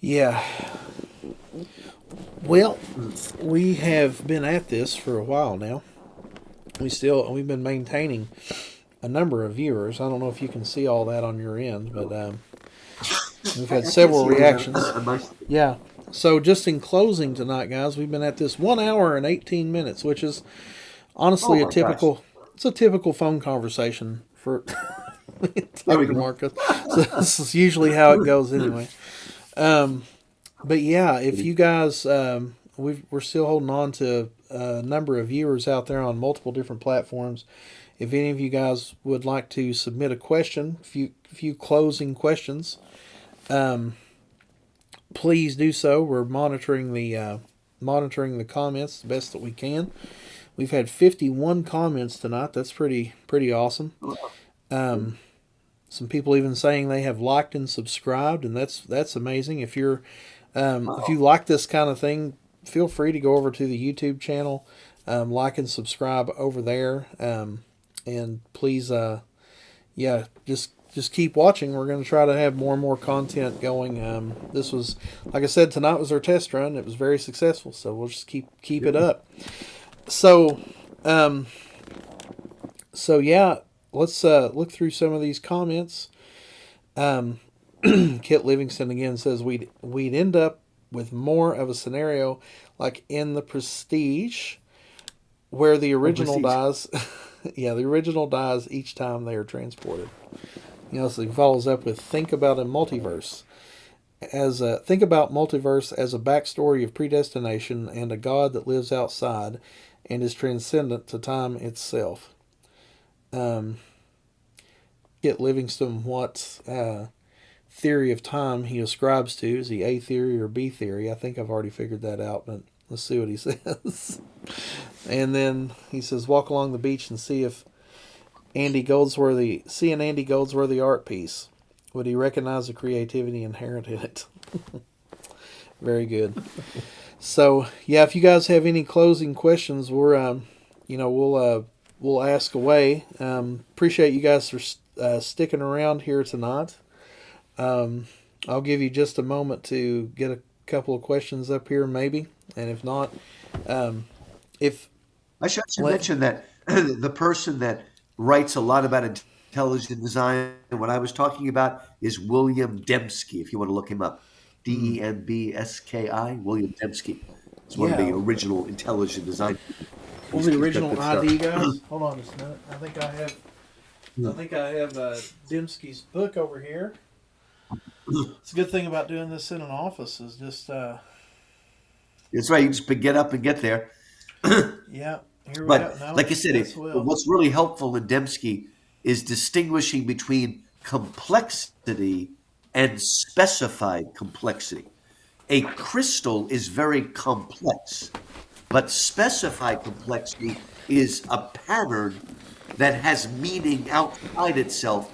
[SPEAKER 1] Yeah. Well, we have been at this for a while now. We've been maintaining a number of viewers. I don't know if you can see all that on your end, but we've
[SPEAKER 2] I
[SPEAKER 1] had
[SPEAKER 2] can't
[SPEAKER 1] several
[SPEAKER 2] see it
[SPEAKER 1] reactions.
[SPEAKER 2] on my.
[SPEAKER 1] Yeah, So just in closing tonight, guys, we've been at this 1 hour and 18 minutes, which is
[SPEAKER 2] Oh
[SPEAKER 1] honestly
[SPEAKER 2] my gosh.
[SPEAKER 1] it's a typical phone conversation for
[SPEAKER 2] There we
[SPEAKER 1] Dr.
[SPEAKER 2] go.
[SPEAKER 1] Marcus. So this is usually how it goes anyway. Um, but yeah, if you guys, we're still holding on to a number of viewers out there on multiple different platforms. If any of you guys would like to submit a question, few closing questions, um, please do so. We're monitoring the comments the best that we can. We've had 51 comments tonight. That's pretty awesome. Um, some people even saying they have liked and subscribed, and that's amazing. If you
[SPEAKER 2] Wow.
[SPEAKER 1] like this kind of thing, feel free to go over to the YouTube channel, like and subscribe over there, and please, yeah, just keep watching. We're going to try to have more and more content going. This was, like I said, tonight was our test run. It was very successful, so we'll just keep it up. So, um, so yeah, let's look through some of these comments. Um, Kit Livingston again says we'd end up with more of a scenario like in the Prestige, where the
[SPEAKER 2] Oh,
[SPEAKER 1] original
[SPEAKER 2] prestige.
[SPEAKER 1] dies. Yeah, the original dies each time they are transported. So he follows up with think about multiverse as a backstory of predestination and a God that lives outside and is transcendent to time itself. Um, Get Livingston what theory of time he ascribes to. Is he A theory or B theory? I think I've already figured that out, but let's see what he says. And then he says, walk along the beach and see an Andy Goldsworthy art piece. Would he recognize the creativity inherent in it? Very good. So yeah, if you guys have any closing questions, we'll ask away. Appreciate you guys for sticking around here tonight. Um, I'll give you just a moment to get a couple of questions up here, maybe, and if not, um, if
[SPEAKER 2] I should
[SPEAKER 1] let
[SPEAKER 2] mention that the person that writes a lot about intelligent design, and what I was talking about is William Dembski, if you want to look him up. Dembski, William Dembski. It's one of the
[SPEAKER 1] yeah,
[SPEAKER 2] original intelligent design people.
[SPEAKER 1] well, the
[SPEAKER 2] He's got
[SPEAKER 1] original
[SPEAKER 2] good stuff.
[SPEAKER 1] ID guys. Hold on just a minute. I think I have Dembski's book over here. It's a good thing about doing this in an office is just
[SPEAKER 2] It's right. You just get up and get there.
[SPEAKER 1] yeah. Here we go.
[SPEAKER 2] But
[SPEAKER 1] No,
[SPEAKER 2] like I said,
[SPEAKER 1] that's Will.
[SPEAKER 2] what's really helpful in Dembski is distinguishing between complexity and specified complexity. A crystal is very complex, but specified complexity is a pattern that has meaning outside itself.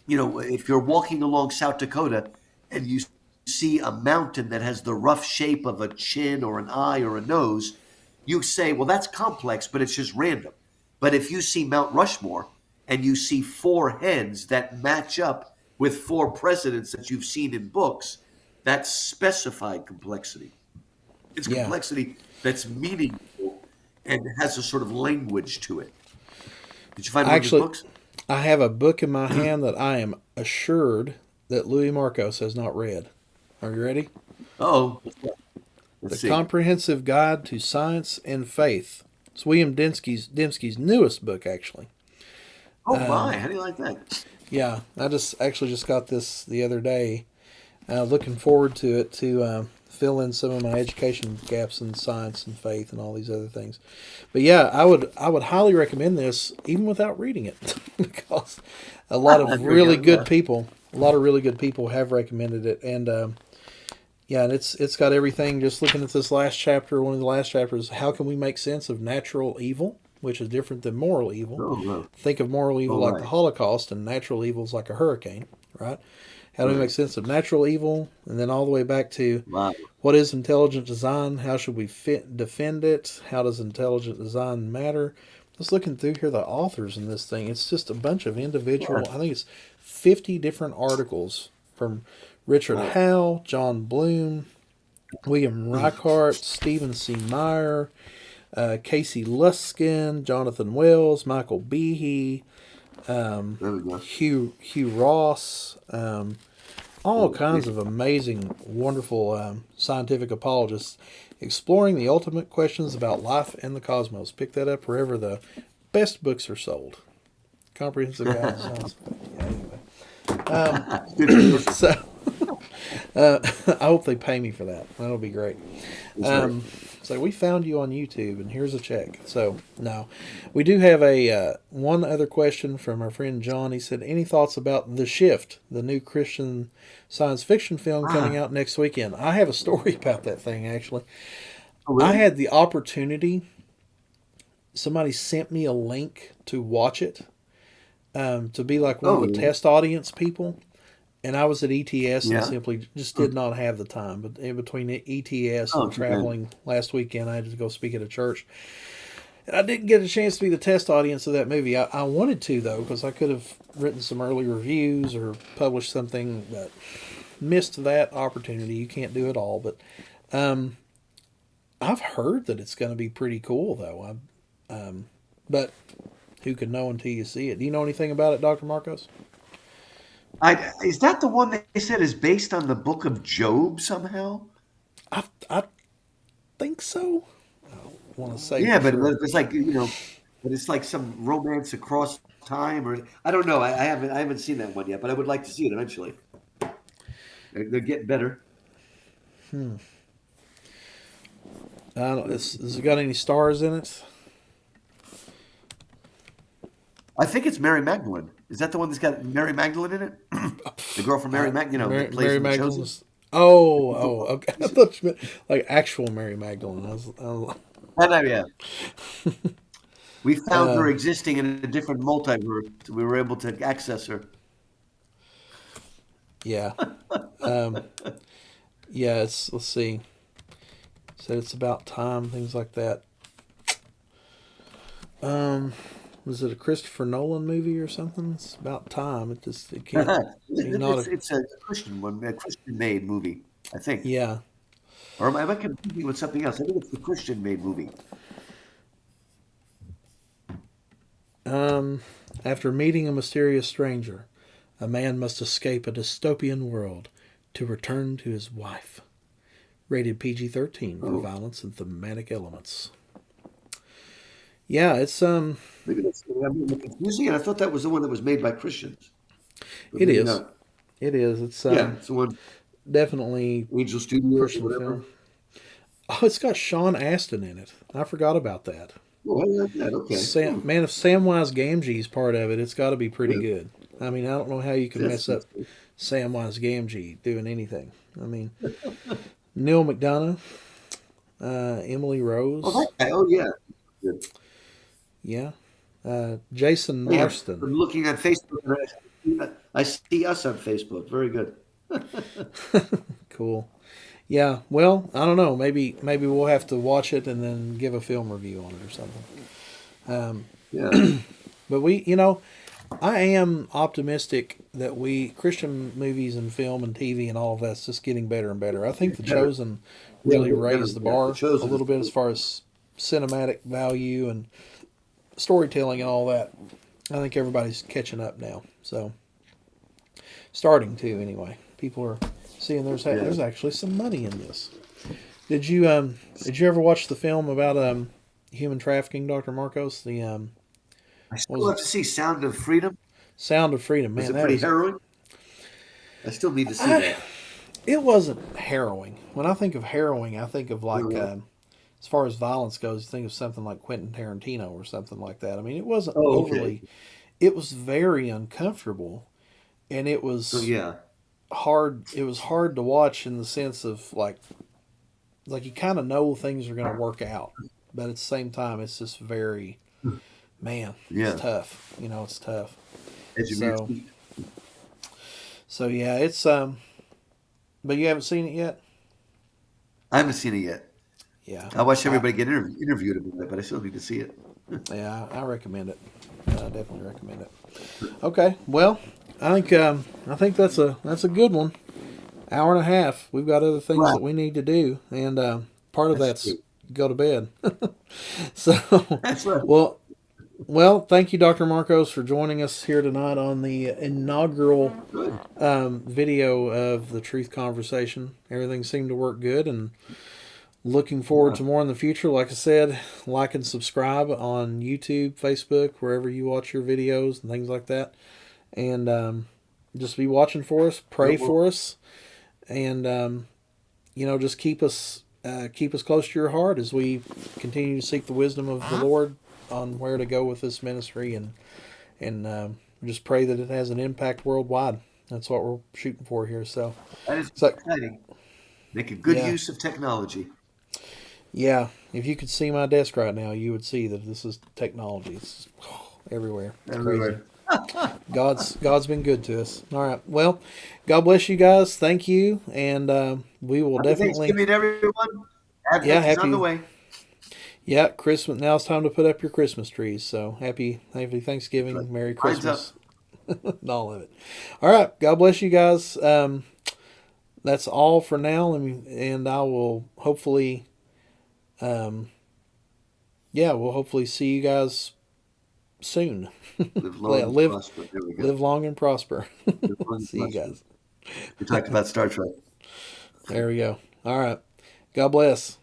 [SPEAKER 2] If you're walking along South Dakota and you see a mountain that has the rough shape of a chin or an eye or a nose, you say, well, that's complex, but it's just random. But if you see Mount Rushmore and you see four heads that match up with four presidents that you've seen in books, that's specified complexity. It's
[SPEAKER 1] Yeah,
[SPEAKER 2] complexity that's meaningful and has a sort of language to it. Did you find one of his
[SPEAKER 1] actually,
[SPEAKER 2] books?
[SPEAKER 1] I have a book in my hand that I am assured that Louis Markos has not read. Are you ready?
[SPEAKER 2] Oh, let's
[SPEAKER 1] The
[SPEAKER 2] see.
[SPEAKER 1] Comprehensive Guide to Science and Faith. It's William Dembski's newest book, actually.
[SPEAKER 2] Oh my,
[SPEAKER 1] Um,
[SPEAKER 2] how do you like that?
[SPEAKER 1] yeah, I just got this the other day. Looking forward to it to fill in some of my education gaps in science and faith and all these other things. But yeah, I would highly recommend this even without reading it because
[SPEAKER 2] There we go. Yeah.
[SPEAKER 1] a lot of really good people have recommended it, and yeah, and it's got everything. Just looking at this last chapter, one of the last chapters, how can we make sense of natural evil, which is different than moral evil.
[SPEAKER 2] Oh, no.
[SPEAKER 1] Think of moral evil
[SPEAKER 2] Oh,
[SPEAKER 1] like the
[SPEAKER 2] right.
[SPEAKER 1] Holocaust, and natural evil is like a hurricane, right? How do we make
[SPEAKER 2] Right.
[SPEAKER 1] sense of natural evil, and then all the way back to
[SPEAKER 2] Wow.
[SPEAKER 1] what is intelligent design? How should we defend it? How does intelligent design matter? Just looking through here, the authors in this thing, it's just a bunch of
[SPEAKER 2] Yeah.
[SPEAKER 1] individual. I think it's 50 different articles from Richard
[SPEAKER 2] Right.
[SPEAKER 1] Howe, John Bloom, William Reichardt, Stephen C. Meyer, Casey Luskin, Jonathan Wells, Michael Behe,
[SPEAKER 2] There we go.
[SPEAKER 1] Hugh Ross. all kinds of amazing, wonderful scientific apologists exploring the ultimate questions about life and the cosmos. Pick that up wherever the best books are sold. Comprehensive Guide to Science. Yeah, anyway. So I hope they pay me for that. That'll be great. So we found you on YouTube, and here's a check. So no, we do have a one other question from our friend John. He said, "Any thoughts about The Shift, the new Christian science fiction film coming out next weekend?" I have a story about that thing actually.
[SPEAKER 2] Oh, really?
[SPEAKER 1] I had the opportunity. Somebody sent me a link to watch it, to be like one of the test audience people. And I was at ETS and simply just did not have the time. But in between ETS and traveling last weekend, I had to go speak at a church. And I didn't get a chance to be the test audience of that movie. I wanted to, though, because I could have written some early reviews or published something, but missed that opportunity. You can't do it all. But I've heard that it's going to be pretty cool, though. But who can know until you see it? Do you know anything about it, Dr. Markos?
[SPEAKER 2] Is that the one they said is based on the book of Job somehow?
[SPEAKER 1] I think so. I don't want to say.
[SPEAKER 2] Yeah, but
[SPEAKER 1] sure.
[SPEAKER 2] it's like but it's like some romance across time, or I don't know. I haven't seen that one yet, but I would like to see it eventually. They're getting better.
[SPEAKER 1] I don't. Has it got any stars in it?
[SPEAKER 2] I think it's Mary Magdalene. Is that the one that's got Mary Magdalene in it? The girl from Mary Magdalene, that plays
[SPEAKER 1] Mary
[SPEAKER 2] in The
[SPEAKER 1] Magdalene.
[SPEAKER 2] Chosen?
[SPEAKER 1] Okay. I thought you meant like actual Mary Magdalene.
[SPEAKER 2] Yeah. We found her existing in a different multiverse. So we were able to access her.
[SPEAKER 1] Yeah. Yeah. Let's see. Said it's about time, things like that. Was it a Christopher Nolan movie or something? It's about time. It can't be not
[SPEAKER 2] It's a Christian one, a Christian-made movie, I think.
[SPEAKER 1] Yeah.
[SPEAKER 2] Or am I confusing with something else? I think it's the Christian-made movie.
[SPEAKER 1] After meeting a mysterious stranger, a man must escape a dystopian world to return to his wife. Rated PG-13 for violence and thematic elements. Yeah, it's
[SPEAKER 2] Maybe that's I'm confusing it. I thought that was the one that was made by Christians. But
[SPEAKER 1] it
[SPEAKER 2] maybe
[SPEAKER 1] is.
[SPEAKER 2] not.
[SPEAKER 1] It is. It's
[SPEAKER 2] It's the one
[SPEAKER 1] definitely
[SPEAKER 2] Angel Studios or
[SPEAKER 1] Christian
[SPEAKER 2] whatever.
[SPEAKER 1] film. Oh, it's got Sean Astin in it. I forgot about that.
[SPEAKER 2] Oh, I like that. Okay.
[SPEAKER 1] Man, if Samwise Gamgee's part of it, it's got to be pretty
[SPEAKER 2] Yeah.
[SPEAKER 1] good. I mean, I don't know how you can
[SPEAKER 2] Yes,
[SPEAKER 1] mess up Samwise Gamgee doing anything. I mean, Neil McDonough, Emily Rose.
[SPEAKER 2] Oh, that guy. Oh, yeah. Good.
[SPEAKER 1] Yeah. Jason
[SPEAKER 2] Yeah.
[SPEAKER 1] Marston.
[SPEAKER 2] I'm looking at Facebook. And I see us on Facebook. Very good.
[SPEAKER 1] Cool. Yeah. Well, I don't know. Maybe we'll have to watch it and then give a film review on it or something.
[SPEAKER 2] Yeah.
[SPEAKER 1] But I am optimistic that Christian movies and film and TV and all of that's just getting better and better. I think The Chosen really raised the bar a little bit as far as cinematic value and storytelling and all that. I think everybody's catching up now. So, starting to anyway. People are seeing there's actually some money in this. Did you ever watch the film about human trafficking, Dr. Markos?
[SPEAKER 2] I still have to see Sound of Freedom.
[SPEAKER 1] Sound of Freedom, man.
[SPEAKER 2] Was it pretty harrowing? I still need to see that.
[SPEAKER 1] It wasn't harrowing. When I think of harrowing, I think of like, as far as violence goes, think of something like Quentin Tarantino or something like that. I mean, it wasn't overly. It was very uncomfortable, and it was hard. It was hard to watch in the sense of like you kind of know things are going to work out, but at the same time, it's just very, man, it's tough. It's tough. So yeah, it's but you haven't seen it yet?
[SPEAKER 2] I haven't seen it yet.
[SPEAKER 1] Yeah.
[SPEAKER 2] I watched everybody get interviewed about it, but I still need to see it.
[SPEAKER 1] Yeah, I recommend it. I definitely recommend it. Okay, well, I think that's a good one. Hour and a half. We've got other things that we need to do, and part of that's go to bed. So,
[SPEAKER 2] That's right.
[SPEAKER 1] well, Well, thank you, Dr. Markos, for joining us here tonight on the inaugural
[SPEAKER 2] Good.
[SPEAKER 1] video of the Truth Conversation. Everything seemed to work good, and looking forward
[SPEAKER 2] Yeah.
[SPEAKER 1] to more in the future. Like I said, like and subscribe on YouTube, Facebook, wherever you watch your videos and things like that. And just be watching for us, pray for us, and just keep us close to your heart as we continue to seek the wisdom of the Lord on where to go with this ministry, and just pray that it has an impact worldwide. That's what we're shooting for here.
[SPEAKER 2] That is
[SPEAKER 1] So
[SPEAKER 2] exciting. Make a good
[SPEAKER 1] yeah,
[SPEAKER 2] use of technology.
[SPEAKER 1] yeah. If you could see my desk right now, you would see that this is technology. It's everywhere. It's crazy.
[SPEAKER 2] Everywhere.
[SPEAKER 1] God's been good to us. All right. Well, God bless you guys. Thank you, and we will
[SPEAKER 2] Happy
[SPEAKER 1] definitely.
[SPEAKER 2] Thanksgiving, everyone.
[SPEAKER 1] Yeah,
[SPEAKER 2] Advent is on the
[SPEAKER 1] happy.
[SPEAKER 2] way.
[SPEAKER 1] Yeah, Christmas. Now it's time to put up your Christmas trees. So happy
[SPEAKER 2] That's right.
[SPEAKER 1] Thanksgiving, Merry
[SPEAKER 2] Mine's
[SPEAKER 1] Christmas,
[SPEAKER 2] up.
[SPEAKER 1] and all of it. All right. God bless you guys. That's all for now, and I will hopefully, um, yeah, we'll hopefully see you guys soon.
[SPEAKER 2] Live long
[SPEAKER 1] Yeah,
[SPEAKER 2] and
[SPEAKER 1] live
[SPEAKER 2] prosper. There we go.
[SPEAKER 1] live long and prosper.
[SPEAKER 2] Live long and
[SPEAKER 1] See you
[SPEAKER 2] prosper.
[SPEAKER 1] guys.
[SPEAKER 2] We talked about Star Trek.
[SPEAKER 1] There we go. All right. God bless.